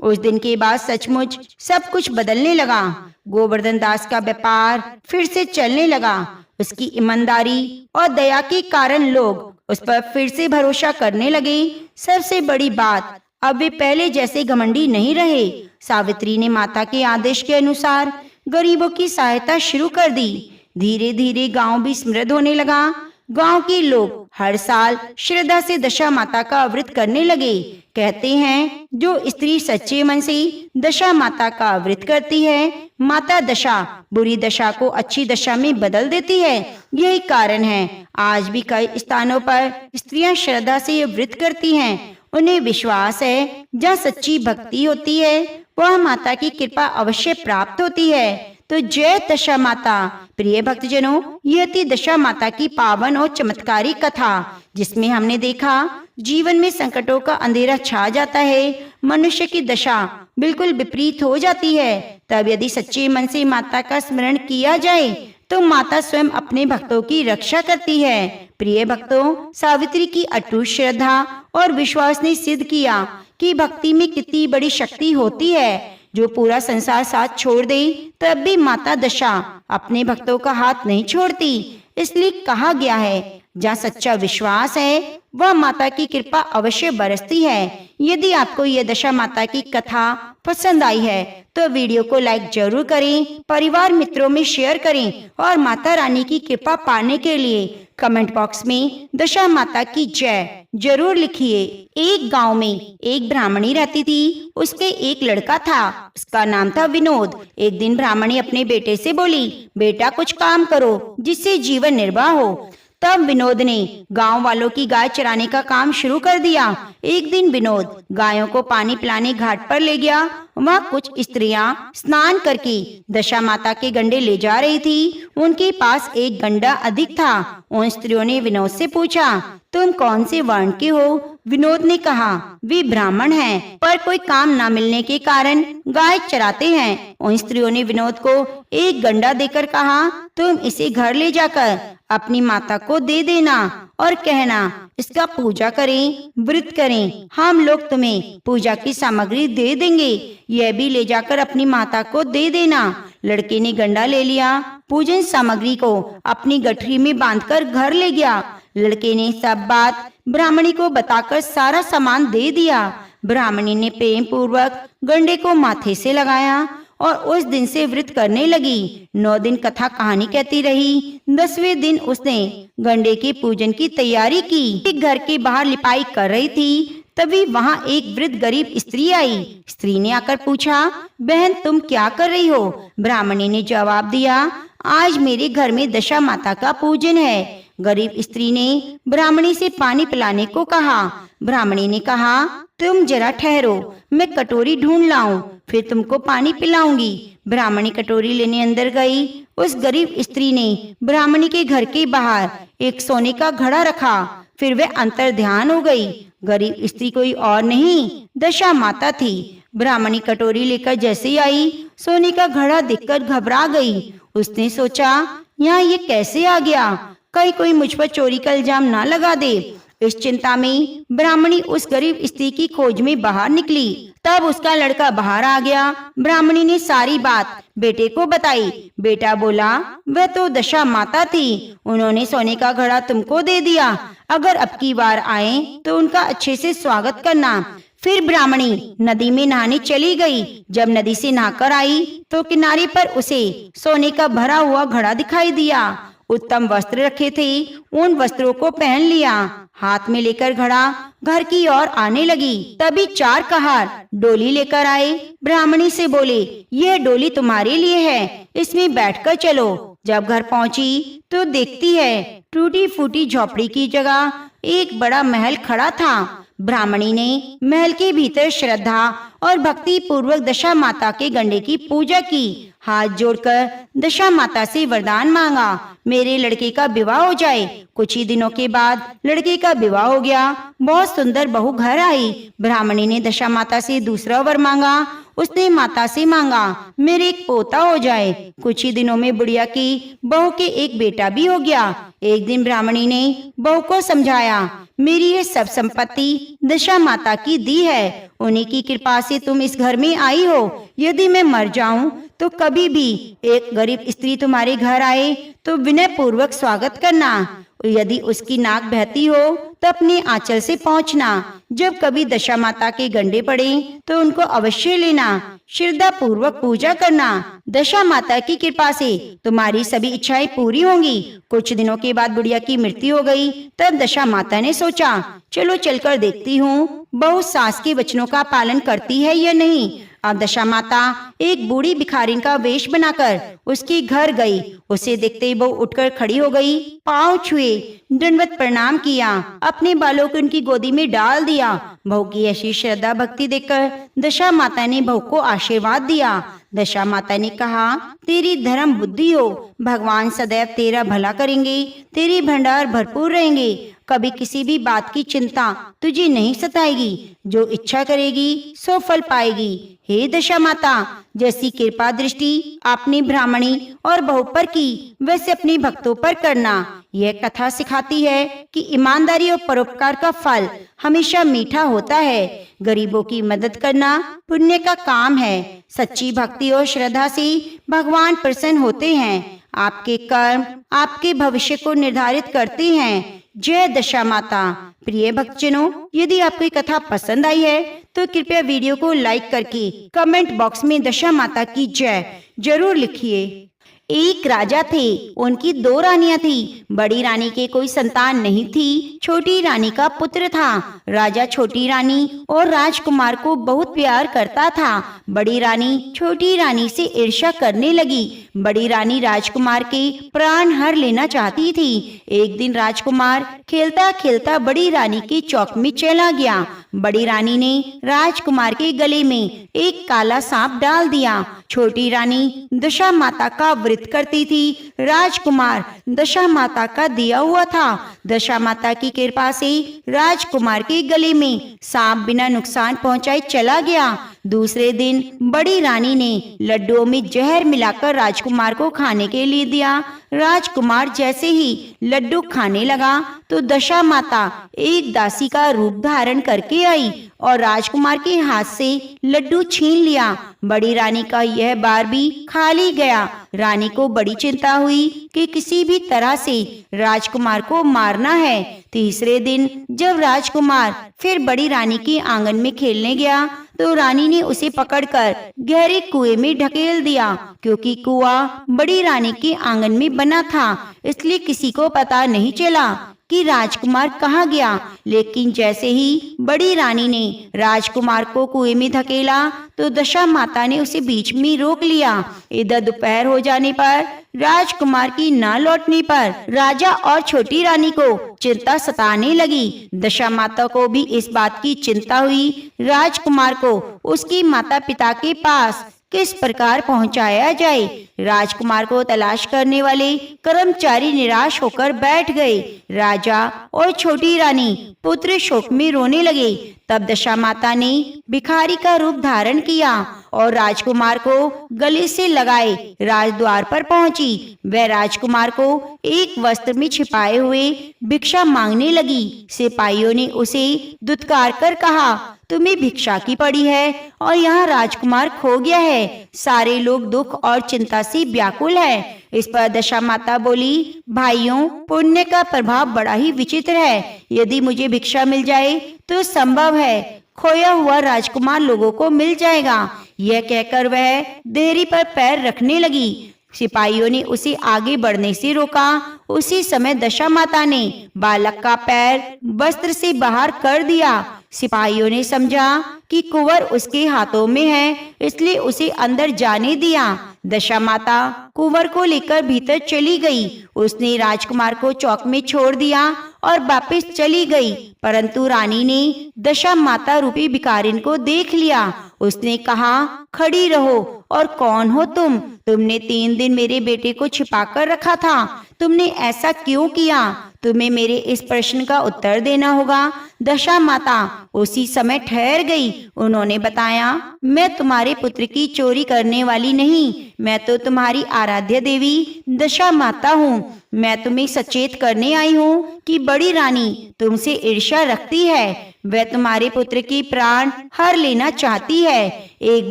उस दिन के बाद सचमुच सब कुछ बदलने लगा। गोवर्धन दास का व्यापार फिर से चलने लगा। उसकी ईमानदारी और दया के कारण लोग उस पर फिर से भरोसा करने लगे। सबसे बड़ी बात, अब वे पहले जैसे घमंडी नहीं रहे। सावित्री ने माता के आदेश के अनुसार गरीबों की सहायता शुरू कर दी। धीरे धीरे गांव भी समृद्ध होने लगा। गांव के लोग हर साल श्रद्धा से दशा माता का व्रत करने लगे। कहते हैं, जो स्त्री सच्चे मन से दशा माता का व्रत करती है, माता दशा बुरी दशा को अच्छी दशा में बदल देती है। यही कारण है आज भी कई स्थानों पर स्त्रियां श्रद्धा से ये व्रत करती हैं। उन्हें विश्वास है, जहाँ सच्ची भक्ति होती है वह माता की कृपा अवश्य प्राप्त होती है। तो जय दशा माता। प्रिय भक्तजनों, यह थी दशा माता की पावन और चमत्कारी कथा, जिसमें हमने देखा जीवन में संकटों का अंधेरा छा जाता है, मनुष्य की दशा बिल्कुल विपरीत हो जाती है। तब यदि सच्चे मन से माता का स्मरण किया जाए तो माता स्वयं अपने भक्तों की रक्षा करती है। प्रिय भक्तों, सावित्री की अटूट श्रद्धा और विश्वास ने सिद्ध किया कि भक्ति में कितनी बड़ी शक्ति होती है। जो पूरा संसार साथ छोड़ दे तब भी माता दशा अपने भक्तों का हाथ नहीं छोड़ती। इसलिए कहा गया है, जहाँ सच्चा विश्वास है वह माता की कृपा अवश्य बरसती है। यदि आपको यह दशा माता की कथा पसंद आई है तो वीडियो को लाइक जरूर करें, परिवार मित्रों में शेयर करें और माता रानी की कृपा पाने के लिए कमेंट बॉक्स में दशा माता की जय जरूर लिखिए। एक गांव में एक ब्राह्मणी रहती थी। उसके एक लड़का था, उसका नाम था विनोद। एक दिन ब्राह्मणी अपने बेटे से बोली, बेटा कुछ काम करो जिससे जीवन निर्वाह हो। तब विनोद ने गांव वालों की गाय चराने का काम शुरू कर दिया। एक दिन विनोद गायों को पानी पिलाने घाट पर ले गया। वहाँ कुछ स्त्रियां स्नान करके दशा माता के गंडे ले जा रही थी। उनके पास एक गंडा अधिक था। उन स्त्रियों ने विनोद से पूछा, तुम कौन से वर्ण के हो? विनोद ने कहा, वे ब्राह्मण हैं, पर कोई काम न मिलने के कारण गाय चराते हैं। उन स्त्रियों ने विनोद को एक गंडा देकर कहा, तुम इसे घर ले जाकर अपनी माता को दे देना और कहना इसका पूजा करें, व्रत करें। हम लोग तुम्हें पूजा की सामग्री दे देंगे, यह भी ले जाकर अपनी माता को दे देना। लड़के ने गंडा ले लिया, पूजन सामग्री को अपनी गठरी में बांधकर घर ले गया। लड़के ने सब बात ब्राह्मणी को बताकर सारा सामान दे दिया। ब्राह्मणी ने प्रेम पूर्वक गंडे को माथे से लगाया और उस दिन से व्रत करने लगी। 9 दिन कथा कहानी कहती रही। 10वें दिन उसने गंडे के पूजन की तैयारी की। एक घर के बाहर लिपाई कर रही थी, तभी वहाँ एक वृद्ध गरीब स्त्री आई। स्त्री ने आकर पूछा, बहन तुम क्या कर रही हो? ब्राह्मणी ने जवाब दिया, आज मेरे घर में दशा माता का पूजन है। गरीब स्त्री ने ब्राह्मणी से पानी पिलाने को कहा। ब्राह्मणी ने कहा, तुम जरा ठहरो, मैं कटोरी ढूंढ लाऊं, फिर तुमको पानी पिलाऊंगी। ब्राह्मणी कटोरी लेने अंदर गई। उस गरीब स्त्री ने ब्राह्मणी के घर के बाहर एक सोने का घड़ा रखा। फिर वह अंतर ध्यान हो गई। गरीब स्त्री कोई और नहीं, दशा माता थी। ब्राह्मणी कटोरी लेकर जैसे ही आई, सोने का घड़ा देखकर घबरा गई। उसने सोचा, यहाँ ये कैसे आ गया? कहीं कोई मुझ पर चोरी का इल्जाम ना लगा दे। इस चिंता में ब्राह्मणी उस गरीब स्त्री की खोज में बाहर निकली। तब उसका लड़का बाहर आ गया। ब्राह्मणी ने सारी बात बेटे को बताई। बेटा बोला, वह तो दशा माता थी, उन्होंने सोने का घड़ा तुमको दे दिया। अगर अब की बार आए तो उनका अच्छे से स्वागत करना। फिर ब्राह्मणी नदी में नहाने चली गई। जब नदी से नहाकर आई तो किनारे पर उसे सोने का भरा हुआ घड़ा दिखाई दिया। उत्तम वस्त्र रखे थे, उन वस्त्रों को पहन लिया। हाथ में लेकर घड़ा घर की ओर आने लगी। तभी 4 कहार डोली लेकर आए। ब्राह्मणी से बोले, यह डोली तुम्हारे लिए है, इसमें बैठकर चलो। जब घर पहुंची तो देखती है टूटी फूटी झोपड़ी की जगह एक बड़ा महल खड़ा था। ब्राह्मणी ने महल के भीतर श्रद्धा और भक्ति पूर्वक दशा माता के गंडे की पूजा की। हाथ जोड़कर दशा माता से वरदान मांगा, मेरे लड़के का विवाह हो जाए। कुछ ही दिनों के बाद लड़के का विवाह हो गया। बहुत सुंदर बहू घर आई। ब्राह्मणी ने दशा माता से दूसरा वर मांगा। उसने माता से मांगा, मेरे एक पोता हो जाए। कुछ ही दिनों में बुढ़िया की बहू के एक बेटा भी हो गया। एक दिन ब्राह्मणी ने बहू को समझाया, मेरी ये सब संपत्ति दशा माता की दी है, उन्हीं की कृपा से तुम इस घर में आई हो। यदि मैं मर जाऊं तो कभी भी एक गरीब स्त्री तुम्हारे घर आए तो विनय पूर्वक स्वागत करना। यदि उसकी नाक बहती हो तो अपने आंचल से पहुंचना। जब कभी दशा माता के गंडे पड़े तो उनको अवश्य लेना। श्रद्धा पूर्वक पूजा करना। दशा माता की कृपा से तुम्हारी सभी इच्छाएं पूरी होंगी। कुछ दिनों के बाद बुढ़िया की मृत्यु हो गई। तब दशा माता ने सोचा, चलो चलकर देखती हूँ बहू सास के वचनों का पालन करती है या नहीं। अब दशा माता एक बूढ़ी भिखारिन का वेश बनाकर उसके घर गई। उसे देखते ही बहू उठकर खड़ी हो गई, पांव छुए, दंडवत प्रणाम किया, अपने बालों को उनकी गोदी में डाल दिया। बहू की ऐसी श्रद्धा भक्ति देखकर दशा माता ने बहू को आशीर्वाद दिया। दशा माता ने कहा, तेरी धर्म बुद्धि हो, भगवान सदैव तेरा भला करेंगे, तेरे भंडार भरपूर रहेंगे, कभी किसी भी बात की चिंता तुझे नहीं सताएगी, जो इच्छा करेगी सो फल पाएगी। हे दशा माता, जैसी कृपा दृष्टि आपने ब्राह्मणी और बहू पर की, वैसे अपने भक्तों पर करना। यह कथा सिखाती है कि ईमानदारी और परोपकार का फल हमेशा मीठा होता है। गरीबों की मदद करना पुण्य का काम है। सच्ची भक्ति और श्रद्धा से भगवान प्रसन्न होते हैं। आपके कर्म आपके भविष्य को निर्धारित करते हैं। जय दशा माता। प्रिय भक्तजनों, यदि आपको ये कथा पसंद आई है तो कृपया वीडियो को लाइक करके कमेंट बॉक्स में दशा माता की जय जरूर लिखिए। एक राजा थे, उनकी 2 रानियां थी। बड़ी रानी के कोई संतान नहीं थी, छोटी रानी का पुत्र था। राजा छोटी रानी और राजकुमार को बहुत प्यार करता था। बड़ी रानी छोटी रानी से ईर्ष्या करने लगी। बड़ी रानी राजकुमार के प्राण हर लेना चाहती थी। एक दिन राजकुमार खेलता खेलता बड़ी रानी के चौक में चला गया। बड़ी रानी ने राजकुमार के गले में एक काला सांप डाल दिया। छोटी रानी दशा माता का व्रत करती थी। राजकुमार दशा माता का दिया हुआ था। दशा माता की कृपा से राजकुमार के गले में सांप बिना नुकसान पहुंचाए चला गया। दूसरे दिन बड़ी रानी ने लड्डुओं में जहर मिलाकर राजकुमार को खाने के लिए दिया। राजकुमार जैसे ही लड्डू खाने लगा तो दशा माता एक दासी का रूप धारण करके आई और राजकुमार के हाथ से लड्डू छीन लिया। बड़ी रानी का यह बार भी खाली गया। रानी को बड़ी चिंता हुई कि किसी भी तरह से राजकुमार को मारना है। तीसरे दिन जब राजकुमार फिर बड़ी रानी के आंगन में खेलने गया तो रानी ने उसे पकड़कर गहरे कुएं में ढकेल दिया। क्योंकि कुआं बड़ी रानी के आंगन में बना था, इसलिए किसी को पता नहीं चला कि राजकुमार कहाँ गया। लेकिन जैसे ही बड़ी रानी ने राजकुमार को कुएं में धकेला तो दशा माता ने उसे बीच में रोक लिया। इधर दोपहर हो जाने पर राजकुमार की न लौटने पर राजा और छोटी रानी को चिंता सताने लगी। दशा माता को भी इस बात की चिंता हुई, राजकुमार को उसकी माता पिता के पास किस प्रकार पहुंचाया जाए। राजकुमार को तलाश करने वाले कर्मचारी निराश होकर बैठ गए। राजा और छोटी रानी पुत्र शोक में रोने लगे। तब दशा माता ने भिखारी का रूप धारण किया और राजकुमार को गले से लगाए राजद्वार पर पहुंची। वह राजकुमार को एक वस्त्र में छिपाए हुए भिक्षा मांगने लगी। सिपाहियों ने उसे दुत्कार कर कहा, तुम्हें भिक्षा की पड़ी है और यहाँ राजकुमार खो गया है। सारे लोग दुख और चिंता से व्याकुल है। इस पर दशा माता बोली, भाइयों, पुण्य का प्रभाव बड़ा ही विचित्र है। यदि मुझे भिक्षा मिल जाए तो संभव है खोया हुआ राजकुमार लोगों को मिल जाएगा। यह कहकर वह देहरी पर पैर रखने लगी। सिपाहियों ने उसे आगे बढ़ने से रोका। उसी समय दशा माता ने बालक का पैर वस्त्र से बाहर कर दिया। सिपाहियों ने समझा कि कुंवर उसके हाथों में है, इसलिए उसे अंदर जाने दिया। दशा माता कुंवर को लेकर भीतर चली गई। उसने राजकुमार को चौक में छोड़ दिया और वापस चली गई। परंतु रानी ने दशा माता रूपी भिखारिन को देख लिया। उसने कहा, खड़ी रहो। और कौन हो तुम? तुमने 3 दिन मेरे बेटे को छिपा कर रखा था। तुमने ऐसा क्यों किया? तुम्हें मेरे इस प्रश्न का उत्तर देना होगा। दशा माता उसी समय ठहर गई। उन्होंने बताया, मैं तुम्हारे पुत्र की चोरी करने वाली नहीं, मैं तो तुम्हारी आराध्य देवी दशा माता हूँ। मैं तुम्हें सचेत करने आई हूँ कि बड़ी रानी तुमसे ईर्ष्या रखती है। वह तुम्हारे पुत्र के प्राण हर लेना चाहती है। एक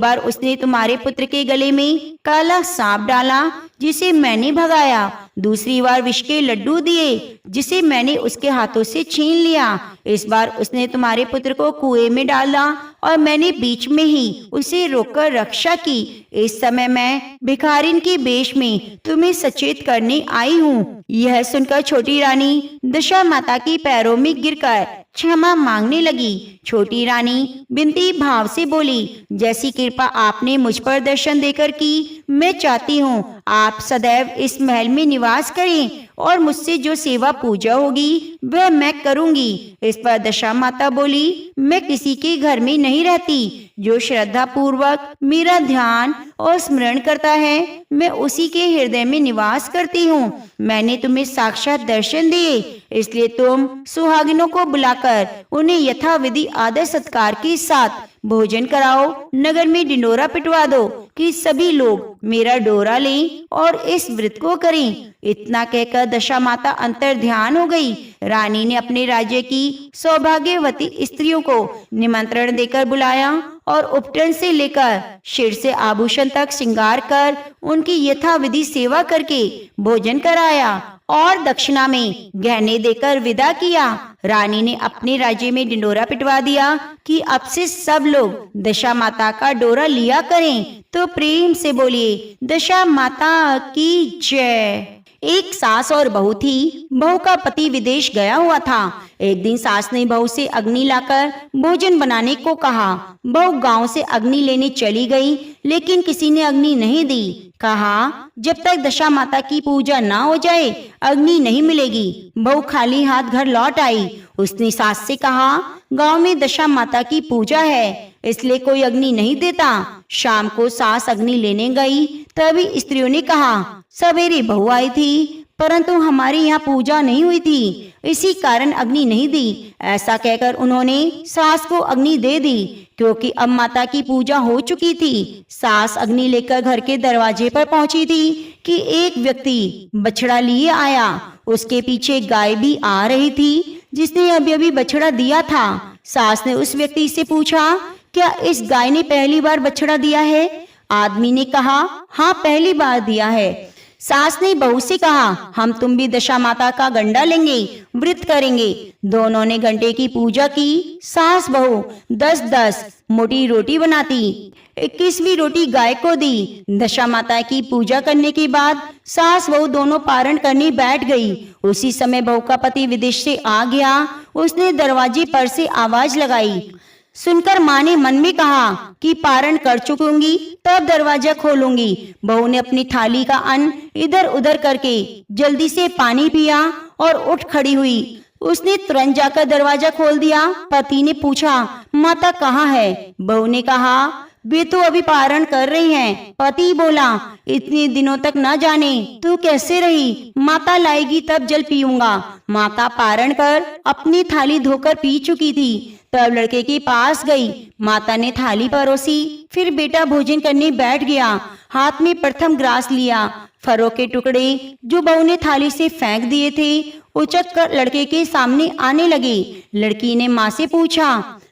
बार उसने तुम्हारे पुत्र के गले में काला सांप डाला, जिसे मैंने भगाया। दूसरी बार विष के लड्डू दिए, जिसे मैंने उसके हाथों से छीन लिया। इस बार उसने तुम्हारे पुत्र को कुएं में डाला और मैंने बीच में ही उसे रोककर रक्षा की। इस समय मैं भिखारिन के वेश में तुम्हें सचेत करने आई हूँ। यह सुनकर छोटी रानी दशा माता के पैरों में गिरकर क्षमा मांगने लगी। छोटी रानी विनती भाव से बोली, जैसी कृपा आपने मुझ पर दर्शन देकर की, मैं चाहती हूँ आप सदैव इस महल में निवास करें और मुझसे जो सेवा पूजा होगी वह मैं करूंगी। इस पर दशा माता बोली, मैं किसी के घर में नहीं रहती। जो श्रद्धा पूर्वक मेरा ध्यान और स्मरण करता है, मैं उसी के हृदय में निवास करती हूँ। मैंने तुम्हें साक्षात दर्शन दिए, इसलिए तुम सुहागिनों को बुलाकर उन्हें यथाविधि आदर सत्कार के साथ भोजन कराओ। नगर में डिंडोरा पिटवा दो कि सभी लोग मेरा डोरा लें और इस व्रत को करें। इतना कहकर दशा माता अंतर ध्यान हो गई। रानी ने अपने राज्य की सौभाग्यवती स्त्रियों को निमंत्रण देकर बुलाया और उपटन से लेकर सिर से आभूषण तक श्रृंगार कर उनकी यथाविधि सेवा करके भोजन कराया और दक्षिणा में गहने देकर विदा किया। रानी ने अपने राज्य में डिंडोरा पिटवा दिया कि अब से सब लोग दशा माता का डोरा लिया करें। तो प्रेम से बोलिए, दशा माता की जय। एक सास और बहू थी। बहू का पति विदेश गया हुआ था। एक दिन सास ने बहू से अग्नि लाकर भोजन बनाने को कहा। बहू गांव से अग्नि लेने चली गई, लेकिन किसी ने अग्नि नहीं दी। कहा, जब तक दशा माता की पूजा ना हो जाए अग्नि नहीं मिलेगी। बहू खाली हाथ घर लौट आई। उसने सास से कहा, गांव में दशा माता की पूजा है, इसलिए कोई अग्नि नहीं देता। शाम को सास अग्नि लेने गई, तभी स्त्रियों ने कहा, सवेरे बहू आई थी, परंतु हमारे यहाँ पूजा नहीं हुई थी, इसी कारण अग्नि नहीं दी। ऐसा कहकर उन्होंने सास को अग्नि दे दी, क्योंकि अब माता की पूजा हो चुकी थी। सास अग्नि लेकर घर के दरवाजे पर पहुंची थी कि एक व्यक्ति बछड़ा लिए आया। उसके पीछे गाय भी आ रही थी, जिसने अभी अभी बछड़ा दिया था। सास ने उस व्यक्ति से पूछा, क्या इस गाय ने पहली बार बछड़ा दिया है? आदमी ने कहा, हाँ, पहली बार दिया है। सास ने बहू से कहा, हम तुम भी दशा माता का गंडा लेंगे, व्रत करेंगे। दोनों ने घंटे की पूजा की। सास बहू 10-10 मोटी रोटी बनाती, 21वीं रोटी गाय को दी। दशा माता की पूजा करने के बाद सास बहू दोनों पारण करने बैठ गई। उसी समय बहू का पति विदेश से आ गया। उसने दरवाजे पर से आवाज लगाई। सुनकर माँ ने मन में कहा कि पारण कर चुकूंगी तब दरवाजा खोलूंगी। बहू ने अपनी थाली का अन्न इधर उधर करके जल्दी से पानी पिया और उठ खड़ी हुई। उसने तुरंत जाकर दरवाजा खोल दिया। पति ने पूछा, माता कहाँ है? बहू ने कहा, वे तो अभी पारण कर रही हैं। पति बोला, इतने दिनों तक न जाने तू कैसे रही, माता लाएगी तब जल पीऊंगा। माता पारण कर अपनी थाली धोकर पी चुकी थी। तब लड़के के पास गई। माता ने थाली परोसी। फिर बेटा भोजन करने बैठ गया। हाथ में प्रथम ग्रास लिया। फरों के टुकड़े जो बहू ने थाली से फेंक दिए थे उचक कर लड़के के सामने आने लगे। लड़की ने माँ से पूछा।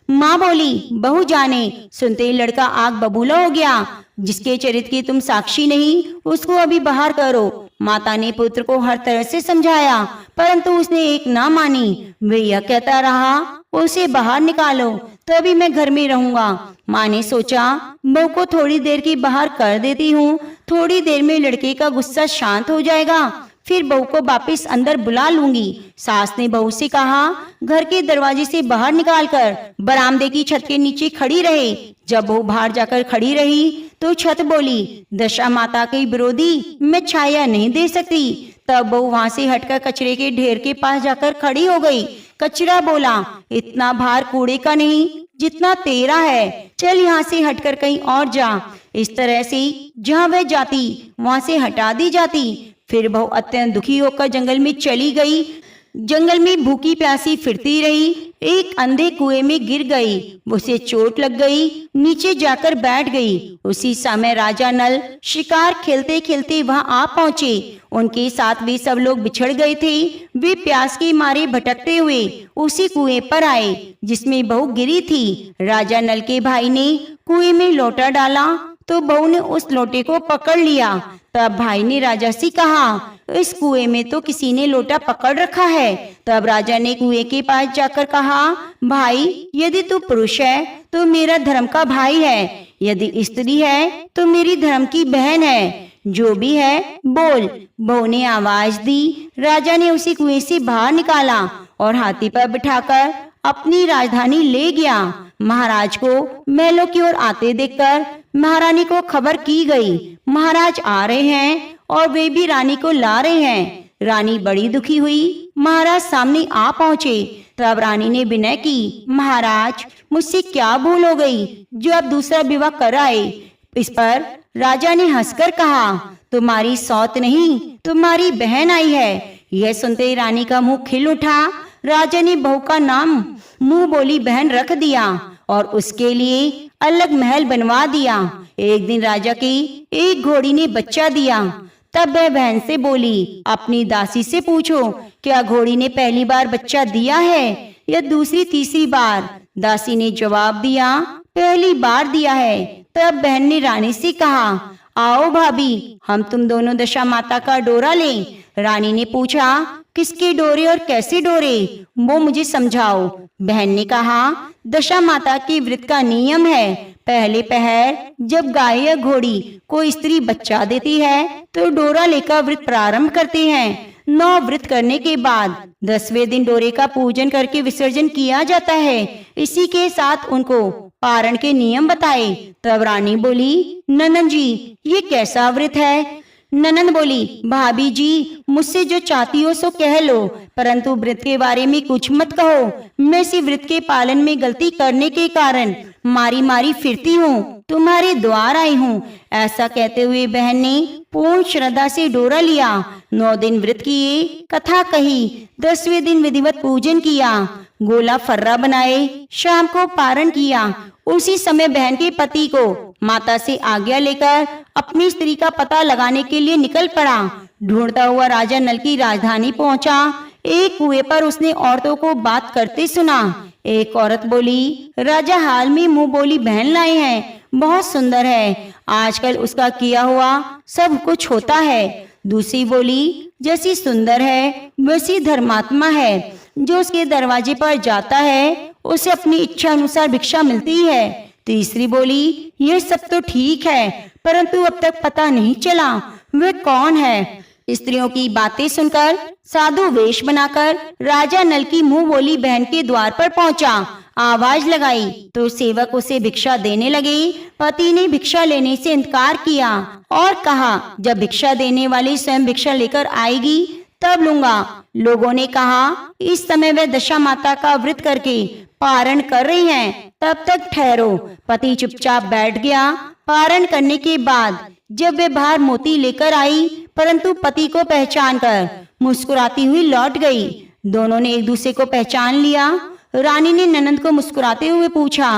माँ बोली, बहू जाने। सुनते ही लड़का आग बबूला हो गया। जिसके चरित्र की तुम साक्षी नहीं उसको अभी बाहर करो। माता ने पुत्र को हर तरह से समझाया परंतु उसने एक ना मानी। वे यह कहता रहा, उसे बाहर निकालो तभी मैं घर में रहूंगा। माँ ने सोचा, बहू को थोड़ी देर की बाहर कर देती हूँ, थोड़ी देर में लड़के का गुस्सा शांत हो जाएगा, फिर बहू को वापस अंदर बुला लूंगी। सास ने बहू से कहा, घर के दरवाजे से बाहर निकालकर बरामदे की छत के नीचे खड़ी रहे। जब बहू बाहर जाकर खड़ी रही तो छत बोली, दशा माता के विरोधी मैं छाया नहीं दे सकती। तब बहू वहां से हटकर कचरे के ढेर के पास जाकर खड़ी हो गई। कचरा बोला, इतना भार कूड़े का नहीं जितना तेरा है, चल यहाँ से हटकर कहीं और जा। इस तरह से जहाँ वह जाती वहां से हटा दी जाती। फिर बहू अत्यंत दुखी होकर जंगल में चली गई। जंगल में भूखी प्यासी फिरती रही। एक अंधे कुएं में गिर गई। उसे चोट लग गई, नीचे जाकर बैठ गई। उसी समय राजा नल शिकार खेलते खेलते वहां आ पहुंचे। उनके साथ वे सब लोग बिछड़ गए थे। वे प्यास के मारे भटकते हुए उसी कुएं पर आए जिसमें बहू गिरी थी। राजा नल के भाई ने कुएं में लोटा डाला तो बहू ने उस लोटे को पकड़ लिया। तब भाई ने राजा से कहा, इस कुएं में तो किसी ने लोटा पकड़ रखा है। तब राजा ने कुएं के पास जाकर कहा, भाई यदि तू पुरुष है तो मेरा धर्म का भाई है, यदि स्त्री है तो मेरी धर्म की बहन है, जो भी है बोल। बहू ने आवाज दी। राजा ने उसी कुएं से बाहर निकाला और हाथी पर बिठाकर अपनी राजधानी ले गया। महाराज को महलों की ओर आते देखकर महारानी को खबर की गई। महाराज आ रहे हैं और वे भी रानी को ला रहे हैं। रानी बड़ी दुखी हुई। महाराज सामने आ पहुँचे। तब रानी ने विनय की, महाराज मुझसे क्या भूल हो गई जो अब दूसरा विवाह कर आए। इस पर राजा ने हंसकर कहा, तुम्हारी सौत नहीं तुम्हारी बहन आई है। यह सुनते ही रानी का मुंह खिल उठा। राजा ने बहू का नाम मुंह बोली बहन रख दिया और उसके लिए अलग महल बनवा दिया। एक दिन राजा की एक घोड़ी ने बच्चा दिया। तब वह बहन से बोली, अपनी दासी से पूछो क्या घोड़ी ने पहली बार बच्चा दिया है या दूसरी तीसरी बार। दासी ने जवाब दिया, पहली बार दिया है। तब बहन ने रानी से कहा, आओ भाभी हम तुम दोनों दशा माता का डोरा लें। रानी ने पूछा, किसके डोरे और कैसे डोरे, वो मुझे समझाओ। बहन ने कहा, दशा माता के व्रत का नियम है, पहले पहर जब गाय या घोड़ी कोई स्त्री बच्चा देती है तो डोरा लेकर व्रत प्रारंभ करते हैं। 9 व्रत करने के बाद 10वें दिन डोरे का पूजन करके विसर्जन किया जाता है। इसी के साथ उनको पारण के नियम बताए। तब रानी बोली, ननद जी ये कैसा व्रत है। ननंद बोली, भाभी जी मुझसे जो चाहती हो सो कह लो, परंतु व्रत के बारे में कुछ मत कहो। मैं इसी व्रत के पालन में गलती करने के कारण मारी मारी फिरती हूँ, तुम्हारे द्वार आई हूँ। ऐसा कहते हुए बहन ने पूर्ण श्रद्धा से डोरा लिया। 9 दिन व्रत किए, कथा कही। 10वें दिन विधिवत पूजन किया, गोला फर्रा बनाए, शाम को पारण किया। उसी समय बहन के पति को माता से आज्ञा लेकर अपनी स्त्री का पता लगाने के लिए निकल पड़ा। ढूंढता हुआ राजा नल की राजधानी पहुंचा। एक कुएं पर उसने औरतों को बात करते सुना। एक औरत बोली, राजा हाल में मुंह बोली बहन लाए हैं, बहुत सुंदर है, आजकल उसका किया हुआ सब कुछ होता है। दूसरी बोली, जैसी सुंदर है वैसी धर्मात्मा है, जो उसके दरवाजे पर जाता है उसे अपनी इच्छा अनुसार भिक्षा मिलती है। तीसरी बोली, यह सब तो ठीक है, परंतु अब तक पता नहीं चला वह कौन है। स्त्रियों की बातें सुनकर साधु वेश बनाकर राजा नल की मुंह बोली बहन के द्वार पर पहुंचा। आवाज लगाई तो सेवक उसे भिक्षा देने लगे। पति ने भिक्षा लेने से इनकार किया और कहा, जब भिक्षा देने वाली स्वयं भिक्षा लेकर आएगी तब लूंगा। लोगों ने कहा, इस समय वह दशा माता का व्रत करके पारण कर रही हैं, तब तक ठहरो। पति चुपचाप बैठ गया। पारण करने के बाद जब वे बाहर मोती लेकर आई, परंतु पति को पहचान कर मुस्कुराती हुई लौट गई। दोनों ने एक दूसरे को पहचान लिया। रानी ने ननंद को मुस्कुराते हुए पूछा,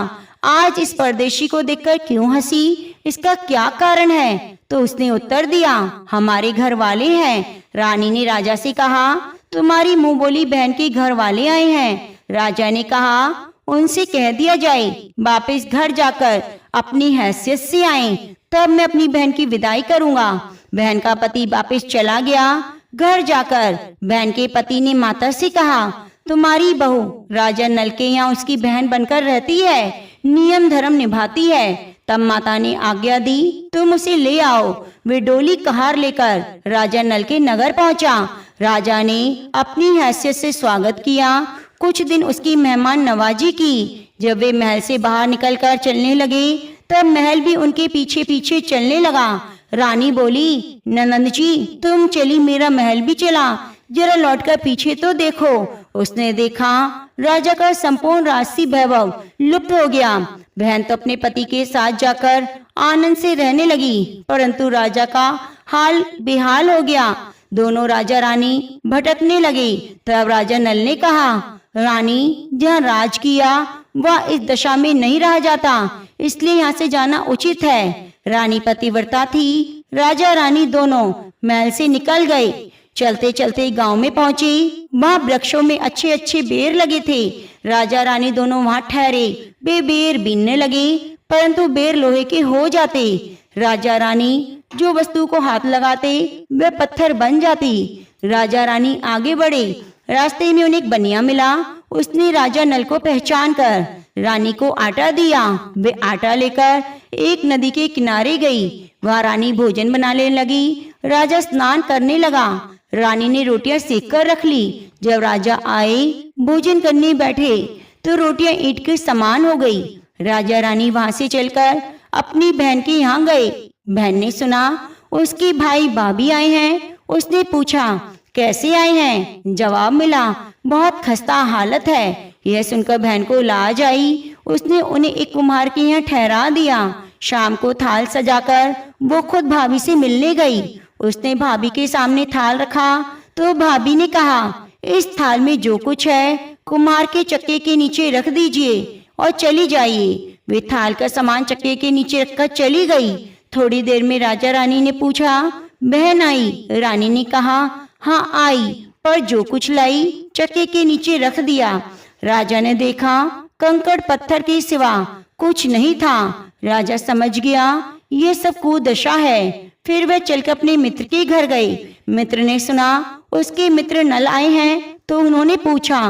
आज इस परदेशी को देखकर क्यों हंसी, इसका क्या कारण है? तो उसने उत्तर दिया, हमारे घर वाले हैं। रानी ने राजा से कहा, तुम्हारी मुंह बोली बहन के घर वाले आए हैं। राजा ने कहा, उनसे कह दिया जाए वापस घर जाकर अपनी हैसियत से आए, तब मैं अपनी बहन की विदाई करूंगा। बहन का पति वापस चला गया। घर जाकर बहन के पति ने माता से कहा, तुम्हारी बहू राजा नल के यहाँ उसकी बहन बनकर रहती है, नियम धर्म निभाती है। तब माता ने आज्ञा दी, तुम उसे ले आओ। वे डोली कहार लेकर राजा नल के नगर पहुंचा। राजा ने अपनी हैसियत से स्वागत किया। कुछ दिन उसकी मेहमान नवाजी की। जब वे महल से बाहर निकलकर चलने लगे, तब महल भी उनके पीछे पीछे चलने लगा। रानी बोली, ननंद जी तुम चली, मेरा महल भी चला, जरा लौटकर पीछे तो देखो। उसने देखा, राजा का संपूर्ण राजसी वैभव लुप्त हो गया। बहन तो अपने पति के साथ जाकर आनंद से रहने लगी, परंतु राजा का हाल बेहाल हो गया। दोनों राजा रानी भटकने लगे। तब राजा नल ने कहा, रानी जहाँ राज किया वह इस दशा में नहीं रह जाता, इसलिए यहाँ से जाना उचित है। रानी पतिव्रता थी। राजा रानी दोनों महल से निकल गए। चलते चलते गांव में पहुंचे। वहाँ वृक्षों में अच्छे अच्छे बेर लगे थे। राजा रानी दोनों वहाँ ठहरे। वे बेर बीनने लगे, परंतु बेर लोहे के हो जाते। राजा रानी जो वस्तु को हाथ लगाते वह पत्थर बन जाती। राजा रानी आगे बढ़े। रास्ते में उन्हें एक बनिया मिला। उसने राजा नल को पहचान कर रानी को आटा दिया। वे आटा लेकर एक नदी के किनारे गई। वहाँ रानी भोजन बनाने लगी। राजा स्नान करने लगा। रानी ने रोटियां सेक कर रख ली। जब राजा आए भोजन करने बैठे तो रोटियां ईंट के समान हो गई। राजा रानी वहां से चलकर अपनी बहन के यहाँ गए। बहन ने सुना उसके भाई भाभी आए हैं। उसने पूछा, कैसे आए हैं? जवाब मिला, बहुत खस्ता हालत है। यह सुनकर बहन को लाज आई। उसने उन्हें एक कुम्हार के यहाँ ठहरा दिया। शाम को थाल सजाकर वो खुद भाभी से मिलने गई। उसने भाभी के सामने थाल रखा तो भाभी ने कहा, इस थाल में जो कुछ है कुम्हार के चक्के के नीचे रख दीजिए और चली जाइए। वे थाल का सामान चक्के के नीचे रखकर चली गई। थोड़ी देर में राजा रानी ने पूछा, बहन आई? रानी ने कहा, हाँ आई, पर जो कुछ लाई चक्के के नीचे रख दिया। राजा ने देखा कंकड़ पत्थर के सिवा कुछ नहीं था। राजा समझ गया ये सब कुदशा है। फिर वह चलकर अपने मित्र के घर गए। मित्र ने सुना उसके मित्र नल आए हैं तो उन्होंने पूछा,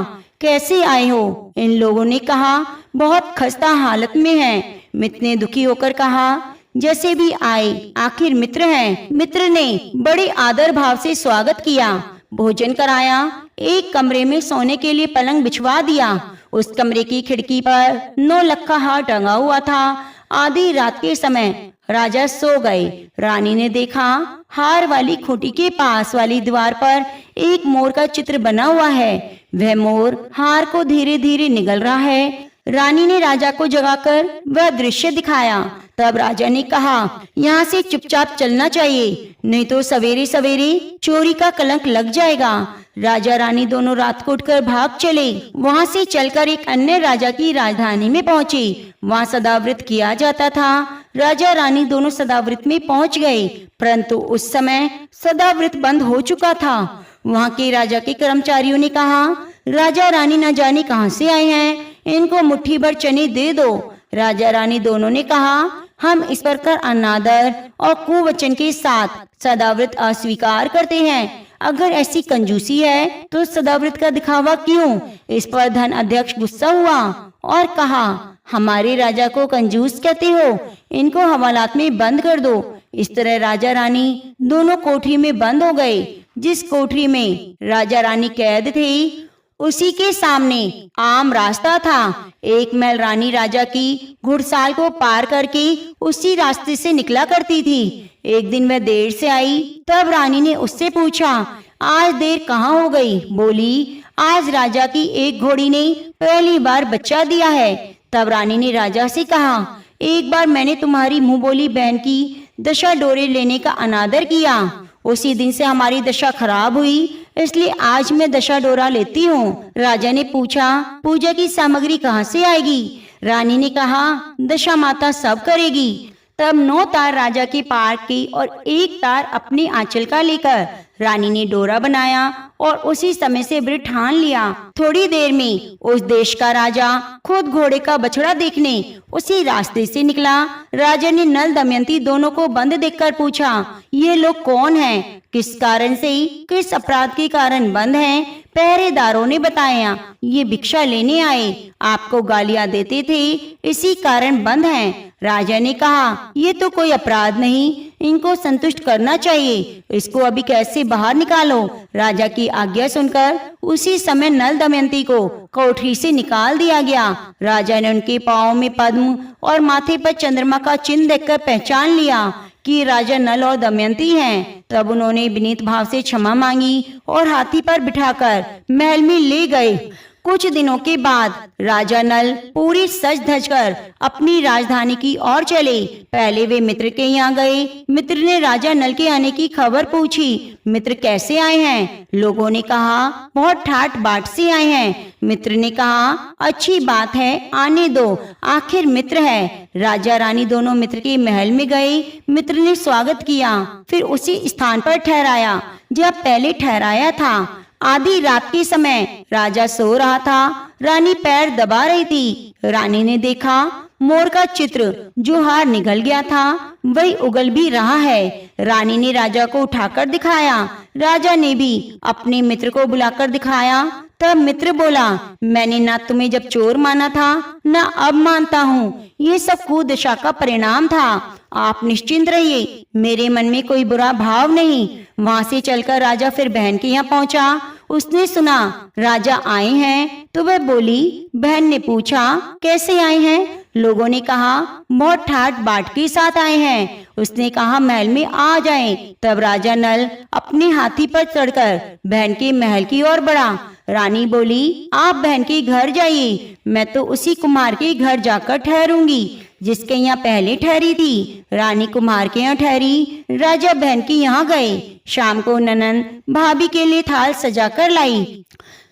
कैसे आए हो? इन लोगों ने कहा, बहुत खस्ता हालत में हैं। मित्र ने दुखी होकर कहा, जैसे भी आए आखिर मित्र हैं। मित्र ने बड़े आदर भाव से स्वागत किया, भोजन कराया, एक कमरे में सोने के लिए पलंग बिछवा दिया। उस कमरे की खिड़की पर 9 लक्खा हार टंगा हुआ था। आधी रात के समय राजा सो गए। रानी ने देखा हार वाली खूंटी के पास वाली दीवार पर एक मोर का चित्र बना हुआ है। वह मोर हार को धीरे धीरे निगल रहा है। रानी ने राजा को जगाकर वह दृश्य दिखाया। तब राजा ने कहा, यहाँ से चुपचाप चलना चाहिए, नहीं तो सवेरे सवेरे चोरी का कलंक लग जाएगा। राजा रानी दोनों रात को उठकर भाग चले। वहाँ से चलकर एक अन्य राजा की राजधानी में पहुँचे। वहाँ सदाव्रत किया जाता था। राजा रानी दोनों सदाव्रत में पहुँच गए, परंतु उस समय सदाव्रत बंद हो चुका था। वहाँ के राजा के कर्मचारियों ने कहा, राजा रानी न जाने कहाँ से आए हैं, इनको मुट्ठी भर चने दे दो। राजा रानी दोनों ने कहा, हम इस प्रकार अनादर और कुवचन के साथ सदाव्रत अस्वीकार करते हैं। अगर ऐसी कंजूसी है तो सदाव्रत का दिखावा क्यों? इस पर धन अध्यक्ष गुस्सा हुआ और कहा, हमारे राजा को कंजूस कहते हो, इनको हवालात में बंद कर दो। इस तरह राजा रानी दोनों कोठरी में बंद हो गए। जिस कोठरी में राजा रानी कैद थे उसी के सामने आम रास्ता था। एक मैल रानी राजा की घुड़साल को पार करके उसी रास्ते से निकला करती थी। एक दिन वह देर से आई, तब रानी ने उससे पूछा, आज देर कहाँ हो गई? बोली, आज राजा की एक घोड़ी ने पहली बार बच्चा दिया है। तब रानी ने राजा से कहा, एक बार मैंने तुम्हारी मुंह बोली बहन की दशा डोरे लेने का अनादर किया, उसी दिन से हमारी दशा खराब हुई, इसलिए आज मैं दशा डोरा लेती हूँ। राजा ने पूछा, पूजा की सामग्री कहाँ से आएगी? रानी ने कहा, दशा माता सब करेगी। तब 9 तार राजा के पार की और 1 तार अपनी आंचल का लेकर रानी ने डोरा बनाया और उसी समय से व्रत ठान लिया। थोड़ी देर में उस देश का राजा खुद घोड़े का बछड़ा देखने उसी रास्ते से निकला। राजा ने नल दमयंती दोनों को बंद देखकर पूछा, ये लोग कौन हैं? किस कारण से, किस अपराध के कारण बंद हैं? पहरेदारों ने बताया, ये भिक्षा लेने आए, आपको गालियां देते थे, इसी कारण बंद हैं। राजा ने कहा, ये तो कोई अपराध नहीं, इनको संतुष्ट करना चाहिए, इसको अभी कैसे बाहर निकालो। राजा की आज्ञा सुनकर उसी समय नल दमयंती को कोठरी से निकाल दिया गया। राजा ने उनके पांव में पद्म और माथे पर चंद्रमा का चिन्ह देखकर पहचान लिया कि राजा नल और दमयंती हैं। तब उन्होंने विनीत भाव से क्षमा मांगी और हाथी पर बिठाकर महल में ले गए। कुछ दिनों के बाद राजा नल पूरी सज धज कर अपनी राजधानी की ओर चले। पहले वे मित्र के यहाँ गए। मित्र ने राजा नल के आने की खबर पूछी। मित्र कैसे आए हैं? लोगों ने कहा, बहुत ठाट बाट से आए हैं। मित्र ने कहा, अच्छी बात है, आने दो, आखिर मित्र है। राजा रानी दोनों मित्र के महल में गए। मित्र ने स्वागत किया, फिर उसी स्थान पर ठहराया जब पहले ठहराया था। आधी रात के समय राजा सो रहा था, रानी पैर दबा रही थी। रानी ने देखा मोर का चित्र जो हार निगल गया था वही उगल भी रहा है। रानी ने राजा को उठाकर दिखाया। राजा ने भी अपने मित्र को बुलाकर दिखाया। तब मित्र बोला, मैंने ना तुम्हें जब चोर माना था ना अब मानता हूँ, ये सब कुदशा का परिणाम था। आप निश्चिंत रहिए, मेरे मन में कोई बुरा भाव नहीं। वहां से चलकर राजा फिर बहन के यहाँ पहुंचा। उसने सुना राजा आए हैं तो वह बोली। बहन ने पूछा, कैसे आए हैं? लोगों ने कहा, बहुत ठाट बाट के साथ आए हैं। उसने कहा, महल में आ जाएं। तब राजा नल अपने हाथी पर चढ़कर बहन के महल की ओर बढ़ा। रानी बोली, आप बहन के घर जाइए, मैं तो उसी कुम्हार के घर जाकर ठहरूंगी जिसके यहाँ पहले ठहरी थी। रानी कुम्हार के यहाँ ठहरी। राजा बहन के यहाँ गए। शाम को ननंद भाभी के लिए थाल सजा कर लाई,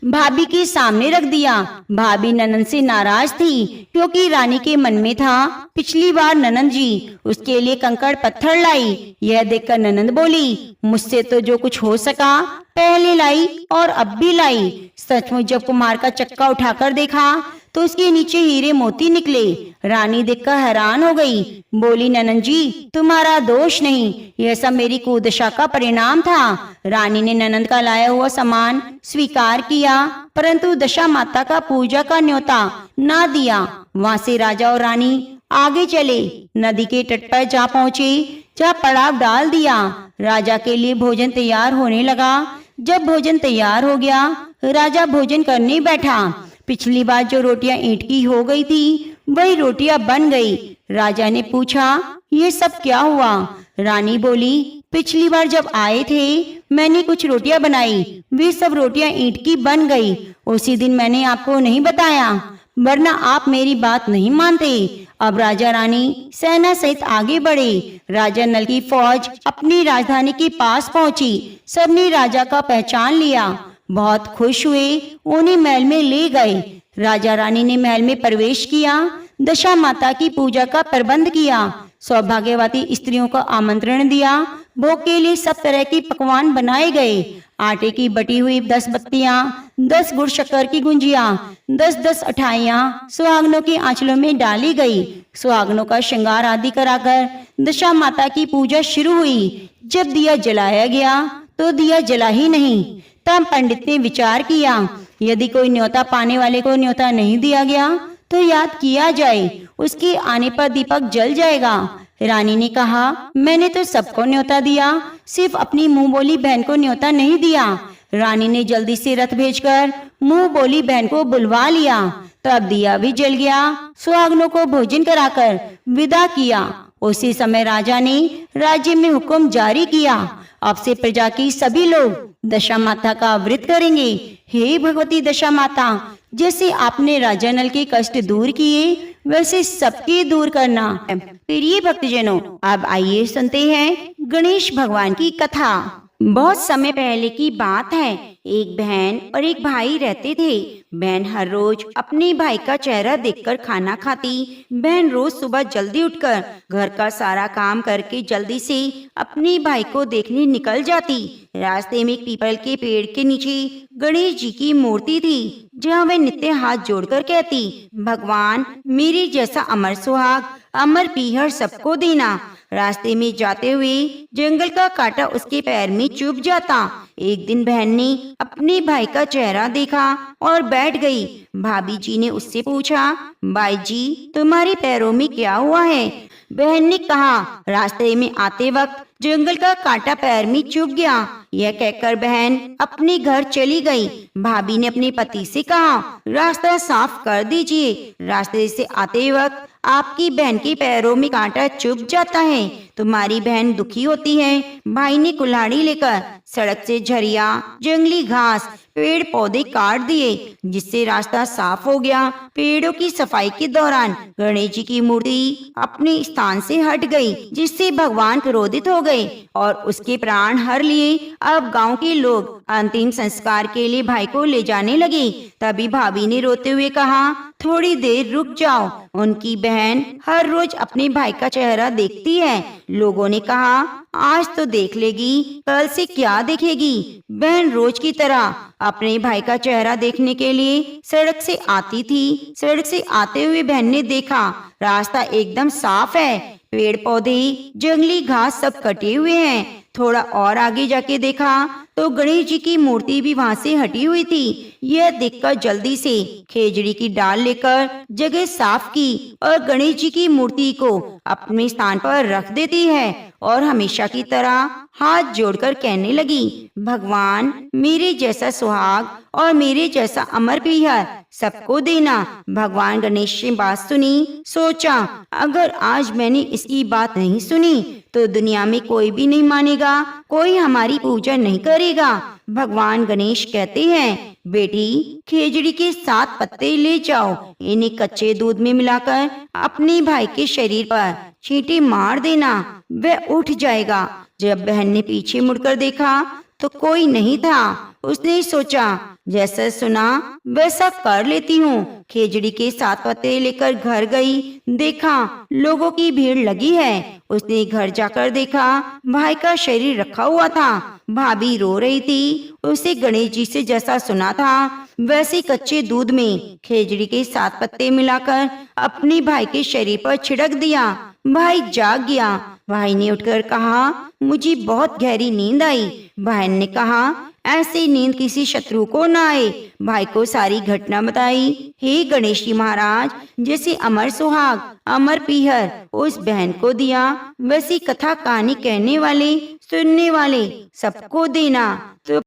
भाभी के सामने रख दिया। भाभी ननंद से नाराज थी क्योंकि रानी के मन में था पिछली बार ननंद जी उसके लिए कंकड़ पत्थर लाई। यह देखकर ननंद बोली, मुझसे तो जो कुछ हो सका पहले लाई और अब भी लाई। सचमुच जब कुम्हार का चक्का उठाकर देखा तो उसके नीचे हीरे मोती निकले। रानी देखकर हैरान हो गई। बोली, ननंद जी तुम्हारा दोष नहीं, यह सब मेरी कुदशा का परिणाम था। रानी ने ननंद का लाया हुआ सामान स्वीकार किया, परंतु दशा माता का पूजा का न्योता ना दिया। वहां से राजा और रानी आगे चले। नदी के तट पर जा पहुंचे, जहाँ पड़ाव डाल दिया। राजा के लिए भोजन तैयार होने लगा। जब भोजन तैयार हो गया, राजा भोजन करने बैठा। पिछली बार जो रोटियां ईंट की हो गई थी वही रोटियां बन गई। राजा ने पूछा, ये सब क्या हुआ? रानी बोली, पिछली बार जब आए थे मैंने कुछ रोटियां बनाई, वे सब रोटियां ईंट की बन गई। उसी दिन मैंने आपको नहीं बताया, वरना आप मेरी बात नहीं मानते। अब राजा रानी सेना सहित आगे बढ़े। राजा नल की फौज अपनी राजधानी के पास पहुंची। सबने राजा का पहचान लिया, बहुत खुश हुए, उन्हें महल में ले गए। राजा रानी ने महल में प्रवेश किया, दशा माता की पूजा का प्रबंध किया, सौभाग्यवती स्त्रियों को आमंत्रण दिया। भोग के लिए सब तरह के पकवान बनाए गए। आटे की बटी हुई 10 बत्तियां, 10 गुड़ शक्कर की गुंजिया, 10-10 अठाइयां सुहागनों के आंचलों में डाली गई। सुहागनों का श्रृंगार आदि कराकर दशा माता की पूजा शुरू हुई। जब दिया जलाया गया तो दिया जला ही नहीं। तब पंडित ने विचार किया, यदि कोई न्योता पाने वाले को न्योता नहीं दिया गया तो याद किया जाए, उसके आने पर दीपक जल जाएगा। रानी ने कहा, मैंने तो सबको न्योता दिया, सिर्फ अपनी मुंह बोली बहन को न्योता नहीं दिया। रानी ने जल्दी से रथ भेजकर मुंह बोली बहन को बुलवा लिया। तब दिया भी जल गया। सुहागनों को भोजन कराकर विदा किया। उसी समय राजा ने राज्य में हुक्म जारी किया, अब से प्रजा की सभी लोग दशा माता का व्रत करेंगे। हे भगवती दशा माता, जैसे आपने राजा नल के कष्ट दूर किए वैसे सबके दूर करना। प्रिय भक्तजनों, अब आइए सुनते हैं गणेश भगवान की कथा। बहुत समय पहले की बात है। एक बहन और एक भाई रहते थे। बहन हर रोज अपने भाई का चेहरा देखकर खाना खाती। बहन रोज सुबह जल्दी उठकर घर का सारा काम करके जल्दी से अपने भाई को देखने निकल जाती। रास्ते में एक पीपल के पेड़ के नीचे गणेश जी की मूर्ति थी, जहाँ वह नित्य हाथ जोड़कर कहती, भगवान मेरे जैसा अमर सुहाग, अमर पीहर सबको देना। रास्ते में जाते हुए जंगल का कांटा उसके पैर में चुभ जाता। एक दिन बहन ने अपने भाई का चेहरा देखा और बैठ गई। भाभी जी ने उससे पूछा, भाई जी तुम्हारे पैरों में क्या हुआ है? बहन ने कहा, रास्ते में आते वक्त जंगल का कांटा पैर में चुभ गया। यह कहकर बहन अपने घर चली गई। भाभी ने अपने पति से कहा, रास्ता साफ कर दीजिए, रास्ते से आते वक्त आपकी बहन के पैरों में कांटा चुभ जाता है। तुम्हारी बहन दुखी होती है। भाई ने कुल्हाड़ी लेकर सड़क से झरिया, जंगली घास, पेड़ पौधे काट दिए, जिससे रास्ता साफ हो गया। पेड़ों की सफाई के दौरान गणेश जी की मूर्ति अपने स्थान से हट गई, जिससे भगवान क्रोधित हो गए और उसके प्राण हर लिए। अब गांव के लोग अंतिम संस्कार के लिए भाई को ले जाने लगे। तभी भाभी ने रोते हुए कहा, थोड़ी देर रुक जाओ, उनकी बहन हर रोज अपने भाई का चेहरा देखती है। लोगों ने कहा, आज तो देख लेगी, कल से क्या देखेगी? बहन रोज की तरह अपने भाई का चेहरा देखने के लिए सड़क से आती थी। सड़क से आते हुए बहन ने देखा, रास्ता एकदम साफ है, पेड़ पौधे, जंगली घास सब कटे हुए हैं। थोड़ा और आगे जाके देखा तो गणेश जी की मूर्ति भी वहां से हटी हुई थी। यह देखकर जल्दी से खेजड़ी की डाल लेकर जगह साफ की और गणेश जी की मूर्ति को अपने स्थान पर रख देती है और हमेशा की तरह हाथ जोड़कर कहने लगी, भगवान मेरे जैसा सुहाग और मेरे जैसा अमर पीहर सबको देना। भगवान गणेश ने बात सुनी, सोचा अगर आज मैंने इसकी बात नहीं सुनी तो दुनिया में कोई भी नहीं मानेगा, कोई हमारी पूजा नहीं करेगा। भगवान गणेश कहते हैं, बेटी खेजड़ी के 7 पत्ते ले जाओ, इन्हें कच्चे दूध में मिलाकर अपने भाई के शरीर पर छींटे मार देना, वह उठ जाएगा। जब बहन ने पीछे मुड़कर देखा तो कोई नहीं था। उसने सोचा जैसा सुना वैसा कर लेती हूँ। खेजड़ी के 7 पत्ते लेकर घर गई। देखा लोगों की भीड़ लगी है। उसने घर जाकर देखा भाई का शरीर रखा हुआ था। भाभी रो रही थी। उसे गणेश जी से जैसा सुना था वैसे कच्चे दूध में खेजड़ी के 7 पत्ते मिलाकर अपने भाई के शरीर पर छिड़क दिया। भाई जाग गया। भाई ने उठकर कहा, मुझे बहुत गहरी नींद आई। बहन ने कहा, ऐसी नींद किसी शत्रु को न आए। भाई को सारी घटना बताई। हे गणेश जी महाराज, जैसे अमर सुहाग, अमर पीहर उस बहन को दिया, वैसी कथा कहानी कहने वाले, सुनने वाले सबको देना। तो